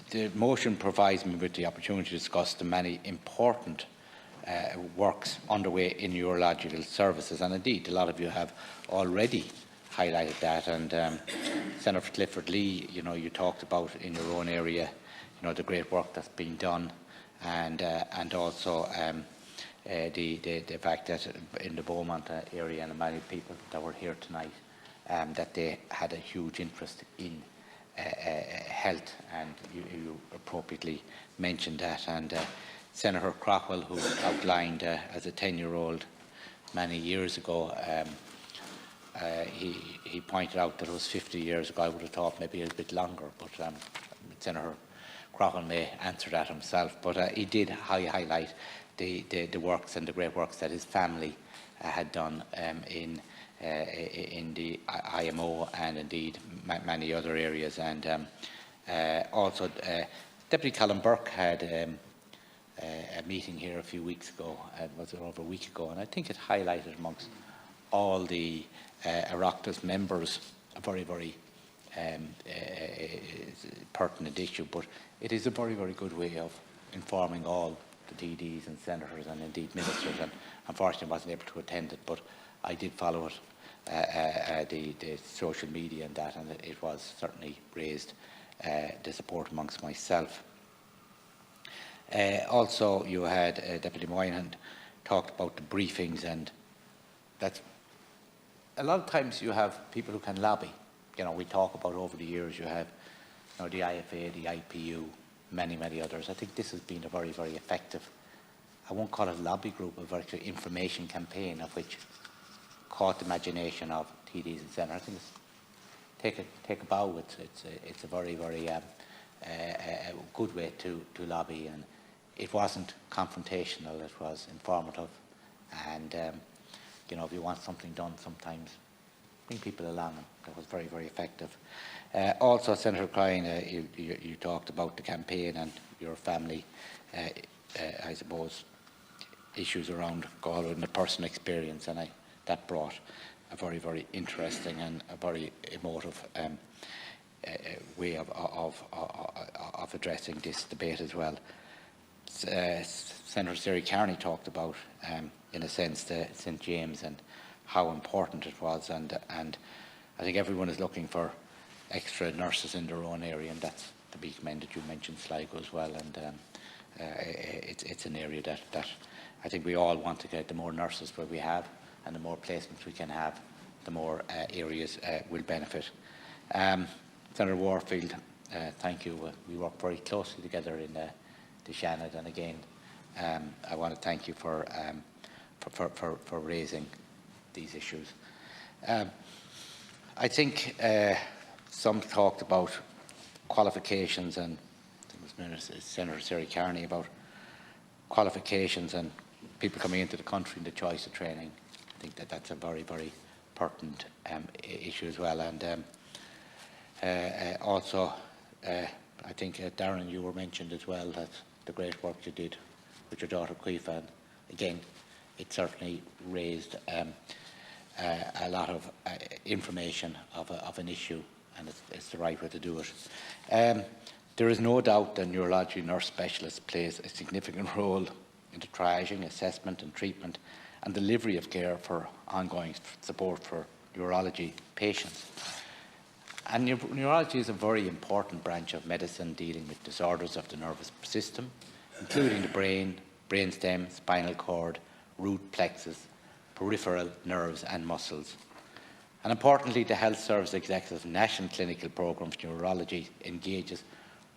The motion provides me with the opportunity to discuss the many important works underway in neurological services, and indeed a lot of you have already highlighted that. And Senator Clifford Lee, you talked about in your own area, the great work that's being done, and also the fact that in the Beaumont area and many people that were here tonight, that they had a huge interest in health, and you appropriately mentioned that. And Senator Crockwell, who outlined as a 10-year-old many years ago, he pointed out that it was 50 years ago. I would have thought maybe a bit longer, but Senator Crockwell may answer that himself. But he did highlight the works and the great works that his family had done in the IMO and indeed many other areas. And also Deputy Colin Burke had a meeting here a few weeks ago, was it over a week ago, and I think it highlighted amongst all the Oireachtas members a very, very pertinent issue, but it is a very, very good way of informing all the TDs and senators and indeed ministers, and unfortunately I wasn't able to attend it, but I did follow it, the social media and that, and it was certainly raised the support amongst myself. Also, you had Deputy Moynihan talked about the briefings, and that's a lot of times you have people who can lobby. We talk about over the years, you have the IFA, the IPU, many others. I think this has been a very, very effective, I won't call it a lobby group, a virtual information campaign of which caught the imagination of TDs and senators. I think take a bow. It's a very, very good way to lobby, and it wasn't confrontational, it was informative, and if you want something done, sometimes bring people along, and that was very, very effective. Also, Senator Crine, you talked about the campaign and your family, I suppose, issues around Galway and the personal experience, and that brought a very, very interesting and a very emotive way of addressing this debate as well. Senator Siri Carney talked about, in a sense, the St James and how important it was, and I think everyone is looking for extra nurses in their own area, and that's to be commended. You mentioned Sligo as well, and it's an area that I think we all want to get. The more nurses where we have and the more placements we can have, the more areas will benefit. Senator Warfield, thank you. We work very closely together in the Shannon, and again, I want to thank you for raising these issues. I think some talked about qualifications, and I think it was Senator Siri Carney about qualifications and people coming into the country and the choice of training. I think that's a very, very pertinent issue as well. And also, I think, Darren, you were mentioned as well, that the great work you did with your daughter Caoimhe, and again, it certainly raised a lot of information of an issue, and it's the right way to do it. There is no doubt that neurology nurse specialists plays a significant role in the triaging, assessment and treatment and delivery of care for ongoing support for neurology patients. And neurology is a very important branch of medicine dealing with disorders of the nervous system, including the brain, brainstem, spinal cord, root plexus, peripheral nerves and muscles. And importantly, the Health Service Executive National Clinical Programme for Neurology engages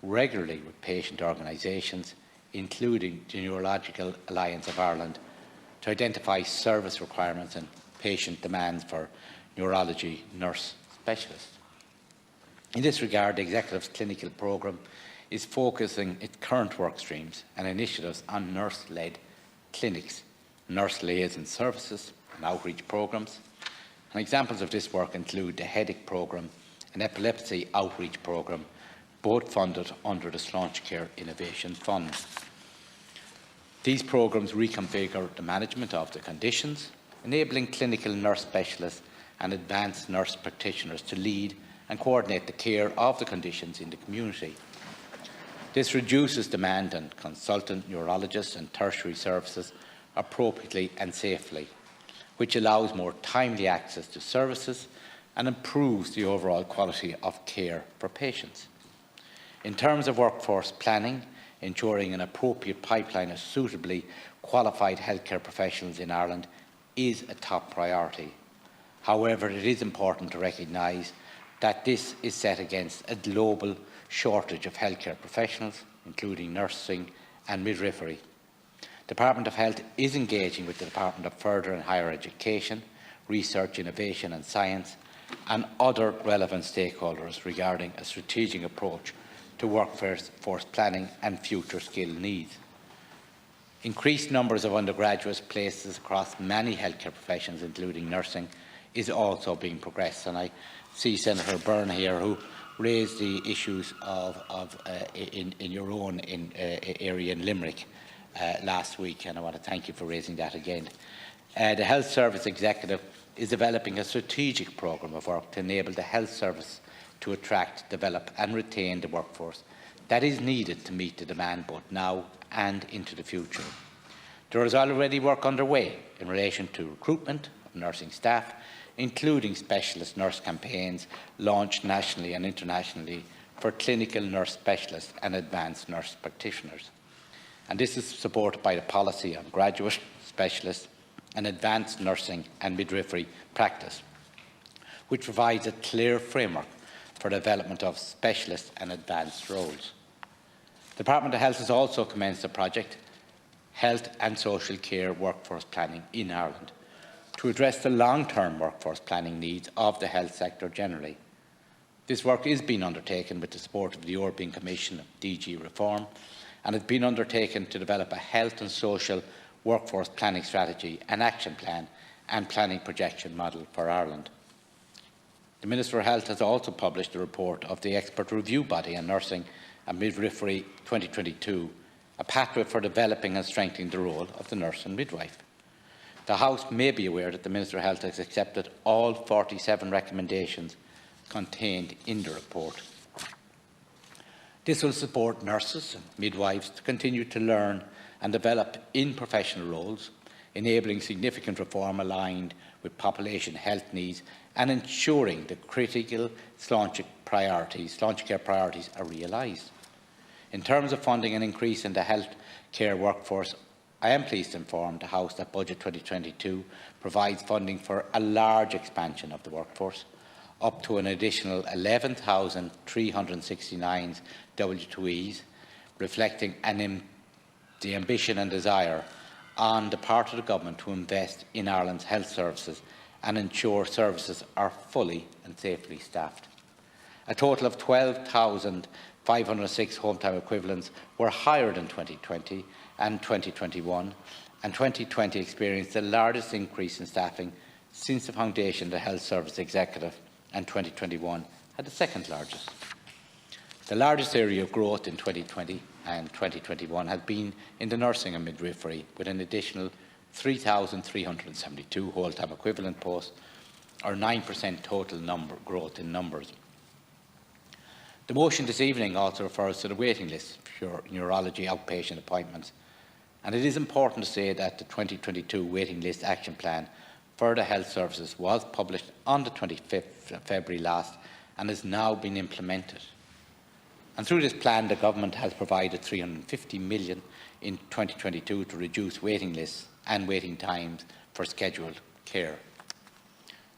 regularly with patient organisations, including the Neurological Alliance of Ireland, to identify service requirements and patient demands for neurology nurse specialists. In this regard, the Executive's clinical programme is focusing its current work streams and initiatives on nurse-led clinics, nurse liaison services and outreach programmes. And examples of this work include the headache programme and epilepsy outreach programme, both funded under the Sláinte Care Innovation Fund. These programmes reconfigure the management of the conditions, enabling clinical nurse specialists and advanced nurse practitioners to lead and coordinate the care of the conditions in the community. This reduces demand on consultant neurologists and tertiary services appropriately and safely, which allows more timely access to services and improves the overall quality of care for patients. In terms of workforce planning, ensuring an appropriate pipeline of suitably qualified healthcare professionals in Ireland is a top priority. However, it is important to recognise that this is set against a global shortage of healthcare professionals, including nursing and midwifery. The Department of Health is engaging with the Department of Further and Higher Education, Research, Innovation and Science and other relevant stakeholders regarding a strategic approach to workforce planning and future skill needs. Increased numbers of undergraduate places across many healthcare professions, including nursing, is also being progressed. And I see Senator Byrne here, who raised the issues in your own area in Limerick last week, and I want to thank you for raising that again. The Health Service Executive is developing a strategic programme of work to enable the health service to attract, develop and retain the workforce that is needed to meet the demand both now and into the future. There is already work underway in relation to recruitment of nursing staff, including specialist nurse campaigns launched nationally and internationally for clinical nurse specialists and advanced nurse practitioners. And this is supported by the policy on graduate, specialist and advanced nursing and midwifery practice, which provides a clear framework for the development of specialist and advanced roles. The Department of Health has also commenced a project, Health and Social Care Workforce Planning in Ireland, to address the long-term workforce planning needs of the health sector generally. This work is being undertaken with the support of the European Commission of DG Reform, and has been undertaken to develop a health and social workforce planning strategy, an action plan and planning projection model for Ireland. The Minister for Health has also published a report of the Expert Review Body on Nursing and Midwifery 2022, a pathway for developing and strengthening the role of the nurse and midwife. The House may be aware that the Minister for Health has accepted all 47 recommendations contained in the report. This will support nurses and midwives to continue to learn and develop in professional roles, enabling significant reform aligned with population health needs and ensuring the critical Sláinte care priorities are realised. In terms of funding an increase in the health care workforce, I am pleased to inform the House that Budget 2022 provides funding for a large expansion of the workforce, up to an additional 11,369 W2Es, reflecting the ambition and desire on the part of the Government to invest in Ireland's health services and ensure services are fully and safely staffed. A total of 12,506 home-time equivalents were hired in 2020 and 2021, and 2020 experienced the largest increase in staffing since the foundation of the Health Service Executive, and 2021 had the second largest. The largest area of growth in 2020 and 2021 has been in the nursing and midwifery, with an additional 3,372 whole-time equivalent posts, or 9% total growth in numbers. The motion this evening also refers to the waiting list for neurology outpatient appointments, and it is important to say that the 2022 waiting list action plan for the health services was published on the 25th of February last and has now been implemented. And through this plan, the Government has provided 350 million in 2022 to reduce waiting lists and waiting times for scheduled care.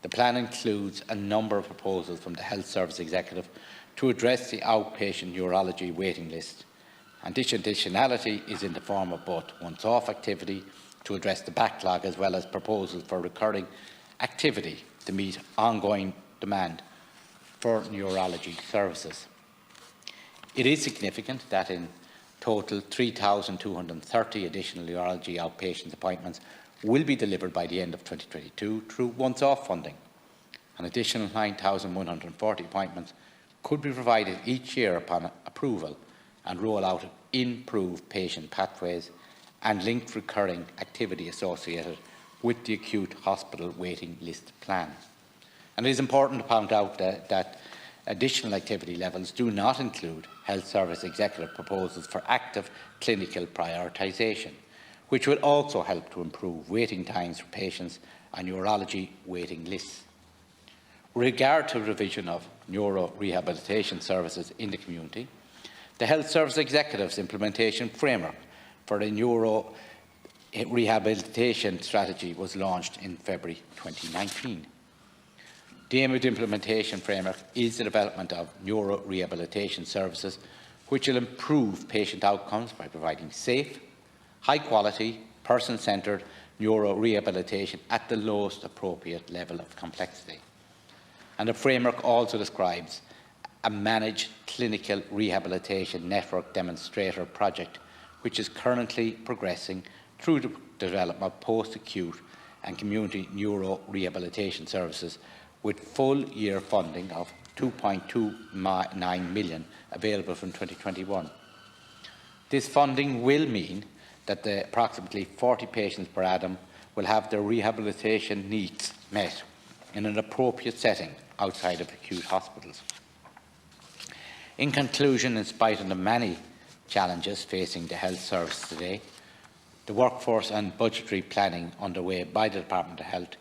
The plan includes a number of proposals from the Health Service Executive to address the outpatient neurology waiting list, And this additionality is in the form of both once-off activity to address the backlog, as well as proposals for recurring activity to meet ongoing demand for neurology services. It is significant that in total 3,230 additional neurology outpatient appointments will be delivered by the end of 2022 through once-off funding. An additional 9,140 appointments could be provided each year upon approval and roll out improved patient pathways and linked recurring activity associated with the acute hospital waiting list plan. And it is important to point out that additional activity levels do not include health service executive proposals for active clinical prioritisation, which will also help to improve waiting times for patients on neurology waiting lists. With regard to revision of neuro-rehabilitation services in the community, the Health Service Executive's implementation framework for the neuro rehabilitation strategy was launched in February 2019. The aim of the implementation framework is the development of neuro-rehabilitation services which will improve patient outcomes by providing safe, high-quality, person-centred neuro-rehabilitation at the lowest appropriate level of complexity. And the framework also describes a managed clinical rehabilitation network demonstrator project, which is currently progressing through the development of post-acute and community neuro-rehabilitation services, with full-year funding of €2.29 million available from 2021. This funding will mean that the approximately 40 patients per annum will have their rehabilitation needs met in an appropriate setting outside of acute hospitals. In conclusion, in spite of the many challenges facing the health service today, the workforce and budgetary planning underway by the Department of Health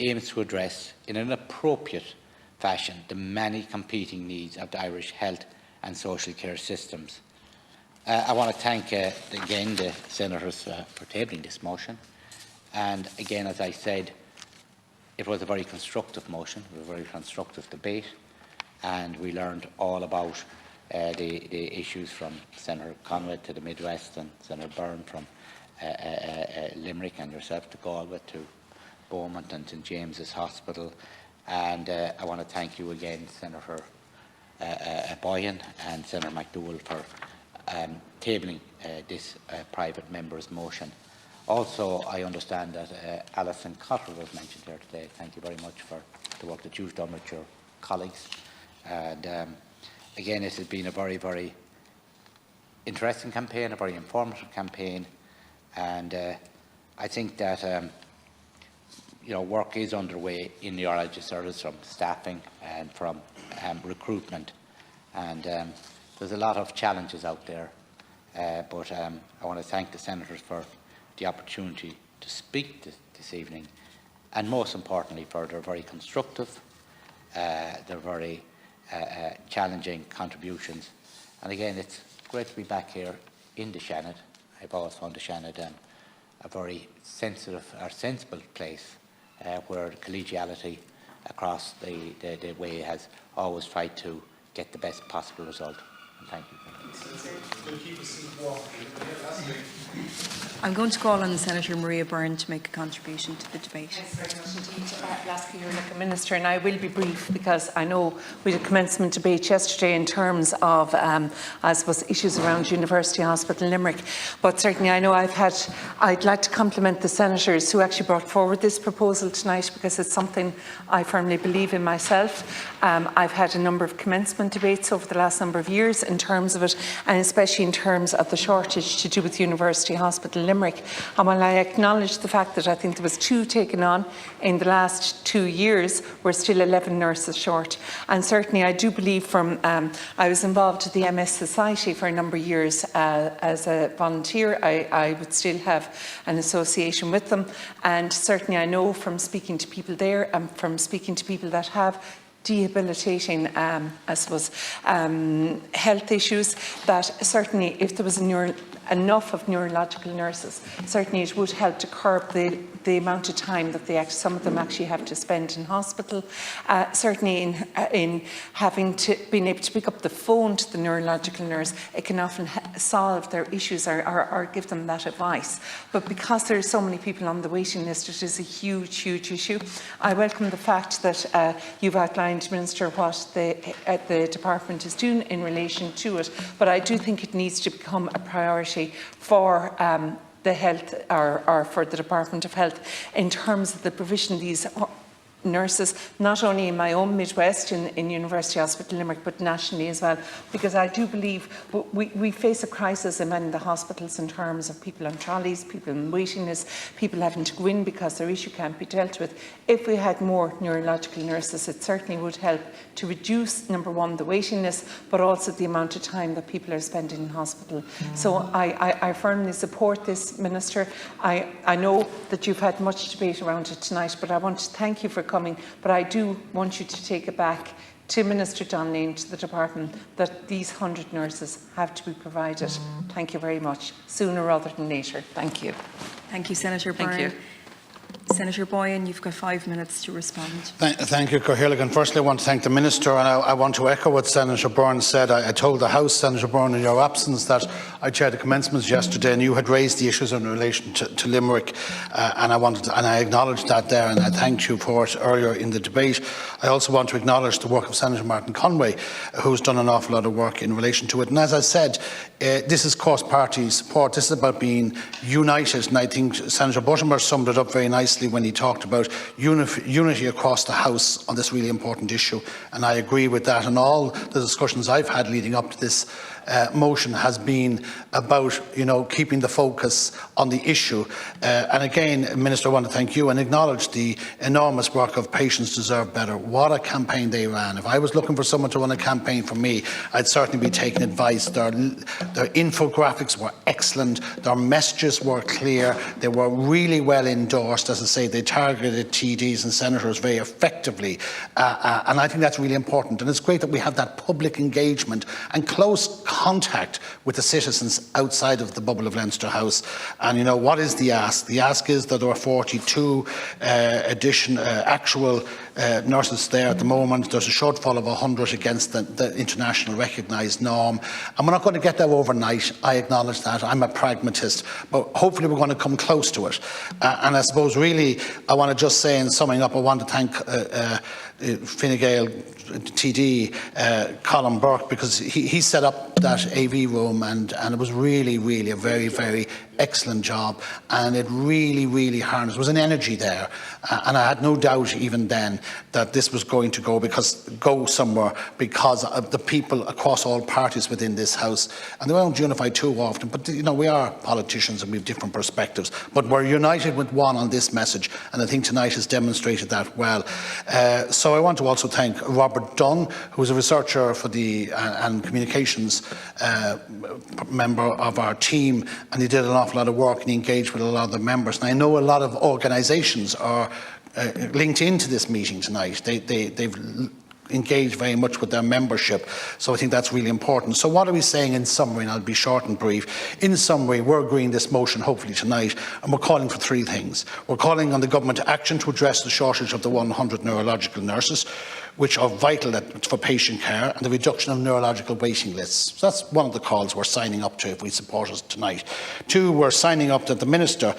aims to address in an appropriate fashion the many competing needs of the Irish health and social care systems. I want to thank again the senators for tabling this motion, and again, as I said, it was a very constructive motion, a very constructive debate, and we learned all about the issues from Senator Conway to the Midwest and Senator Byrne from Limerick, and yourself to Galway to Beaumont and St James's Hospital. And I want to thank you again, Senator Boyan and Senator McDowell, for tabling this private member's motion. Also, I understand that Alison Cotter was mentioned here today. Thank you very much for the work that you've done with your colleagues. And again, it has been a very, very interesting campaign, a very informative campaign. And I think that work is underway in the neurology service, from staffing and from recruitment. And there's a lot of challenges out there. But I want to thank the senators for the opportunity to speak this evening, and most importantly for their very constructive, their very challenging contributions. And again, it's great to be back here in the Shannon. I've always found the Shannon a very sensible place where collegiality across the way has always tried to get the best possible result. And thank you. I'm going to call on Senator Maria Byrne to make a contribution to the debate. Thanks very much indeed, Lasky, you're Minister, and I will be brief because I know we had a commencement debate yesterday in terms of, I suppose, issues around University Hospital Limerick. But certainly I know I'd like to compliment the senators who actually brought forward this proposal tonight, because it's something I firmly believe in myself. I've had a number of commencement debates over the last number of years in terms of it, and especially in terms of the shortage to do with University Hospital Limerick. And while I acknowledge the fact that I think there was 2 taken on in the last 2 years, we're still 11 nurses short. And certainly I do believe from, I was involved with the MS Society for a number of years as a volunteer. I would still have an association with them. And certainly I know from speaking to people there and from speaking to people that have debilitating, I suppose, health issues, that certainly if there was enough of neurological nurses, certainly it would help to curb the amount of time that some of them actually have to spend in hospital. Certainly in having to being able to pick up the phone to the neurological nurse, it can often solve their issues or give them that advice. But because there are so many people on the waiting list, it is a huge, huge issue. I welcome the fact that you've outlined, Minister, what the department is doing in relation to it, but I do think it needs to become a priority for the health or for the Department of Health in terms of the provision of these nurses, not only in my own Midwest in University Hospital Limerick, but nationally as well, because I do believe we face a crisis in many of the hospitals in terms of people on trolleys, people in waiting lists, people having to go in because their issue can't be dealt with. If we had more neurological nurses, it certainly would help to reduce, number one, the waiting list, but also the amount of time that people are spending in hospital. So I firmly support this, Minister. I know that you've had much debate around it tonight, but I want to thank you for coming, but I do want you to take it back to Minister Donnelly, to the department, that these 100 nurses have to be provided. Thank you very much. Sooner rather than later. Thank you. Thank you, Senator Byrne. Thank you. Senator Boyan, you've got 5 minutes to respond. Thank you, Cathaoirleach. Firstly, I want to thank the Minister, and I want to echo what Senator Byrne said. I told the House, Senator Byrne, in your absence, that I chaired the commencements yesterday, and you had raised the issues in relation to Limerick, and I acknowledged that there, and I thanked you for it earlier in the debate. I also want to acknowledge the work of Senator Martin Conway, who's done an awful lot of work in relation to it. And as I said, this is cross-party support. This is about being united, and I think Senator Buttimer summed it up very nicely when he talked about unity across the House on this really important issue, and I agree with that. And all the discussions I've had leading up to this motion has been about, keeping the focus on the issue. And again, Minister, I want to thank you and acknowledge the enormous work of Patients Deserve Better. What a campaign they ran. If I was looking for someone to run a campaign for me, I'd certainly be taking advice. Their infographics were excellent. Their messages were clear. They were really well endorsed. As I say, they targeted TDs and senators very effectively. And I think that's really important. And it's great that we have that public engagement and close contact with the citizens outside of the bubble of Leinster House. And what is the ask? The ask is that there are 42 actual nurses there at the moment. There's a shortfall of 100 against the international recognised norm. And we're not going to get there overnight. I acknowledge that. I'm a pragmatist. But hopefully we're going to come close to it. And I suppose really I want to just say, in summing up, I want to thank Fine Gael TD Colin Burke, because he set up that AV room, and it was really, really a very, very excellent job, and it really harnessed. There was an energy there, and I had no doubt even then that this was going to go somewhere because of the people across all parties within this House. And they won't unify too often, but we are politicians and we have different perspectives, but we're united with one on this message, and I think tonight has demonstrated that well. So I want to also thank Robert Dunn, who is a researcher for and communications member of our team, and he did an awful lot of work and he engaged with a lot of the members. And I know a lot of organisations are linked into this meeting tonight. They've engaged very much with their membership, so I think that's really important. So what are we saying in summary? And I'll be short and brief. In summary, we're agreeing this motion hopefully tonight, and we're calling for three things. We're calling on the government action to address the shortage of the 100 neurological nurses, which are vital for patient care, and the reduction of neurological waiting lists. So that's one of the calls we're signing up to if we support us tonight. Two, we're signing up that the Minister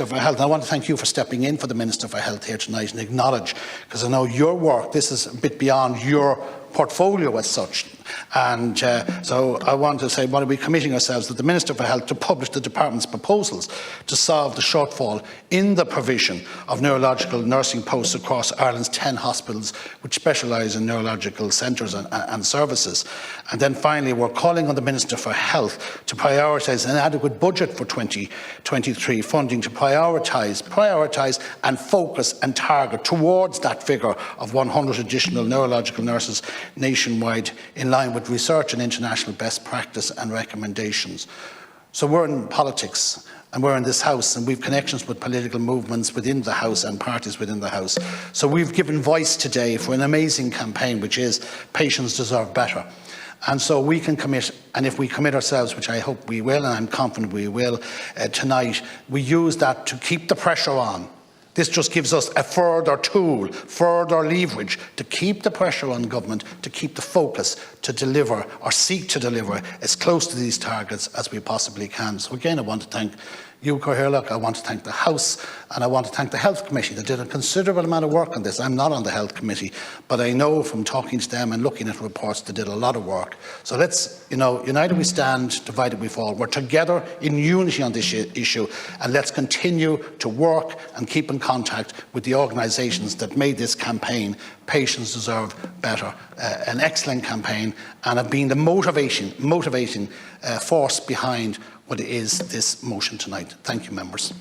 for Health, and I want to thank you for stepping in for the Minister for Health here tonight and acknowledge, because I know your work, this is a bit beyond your portfolio as such. And so I want to say, what are we committing ourselves with the Minister for Health to publish the Department's proposals to solve the shortfall in the provision of neurological nursing posts across Ireland's 10 hospitals which specialise in neurological centres and services. And then finally, we're calling on the Minister for Health to prioritise an adequate budget for 2023 funding to prioritise and focus and target towards that figure of 100 additional neurological nurses nationwide, in line with research and international best practice and recommendations. So we're in politics, and we're in this House, and we've connections with political movements within the House and parties within the House. So we've given voice today for an amazing campaign, which is Patients Deserve Better. And so we can commit, and if we commit ourselves, which I hope we will, and I'm confident we will, tonight, we use that to keep the pressure on This just gives us a further tool, further leverage to keep the pressure on government, to keep the focus to deliver or seek to deliver as close to these targets as we possibly can. So again, I want to thank you, Cathaoirleach. I want to thank the House, and I want to thank the Health Committee that did a considerable amount of work on this. I'm not on the Health Committee, but I know from talking to them and looking at reports they did a lot of work. So let's, united we stand, divided we fall. We're together in unity on this issue, and let's continue to work and keep in contact with the organisations that made this campaign, Patients Deserve Better, an excellent campaign, and have been the motivating force behind what is this motion tonight. Thank you, members.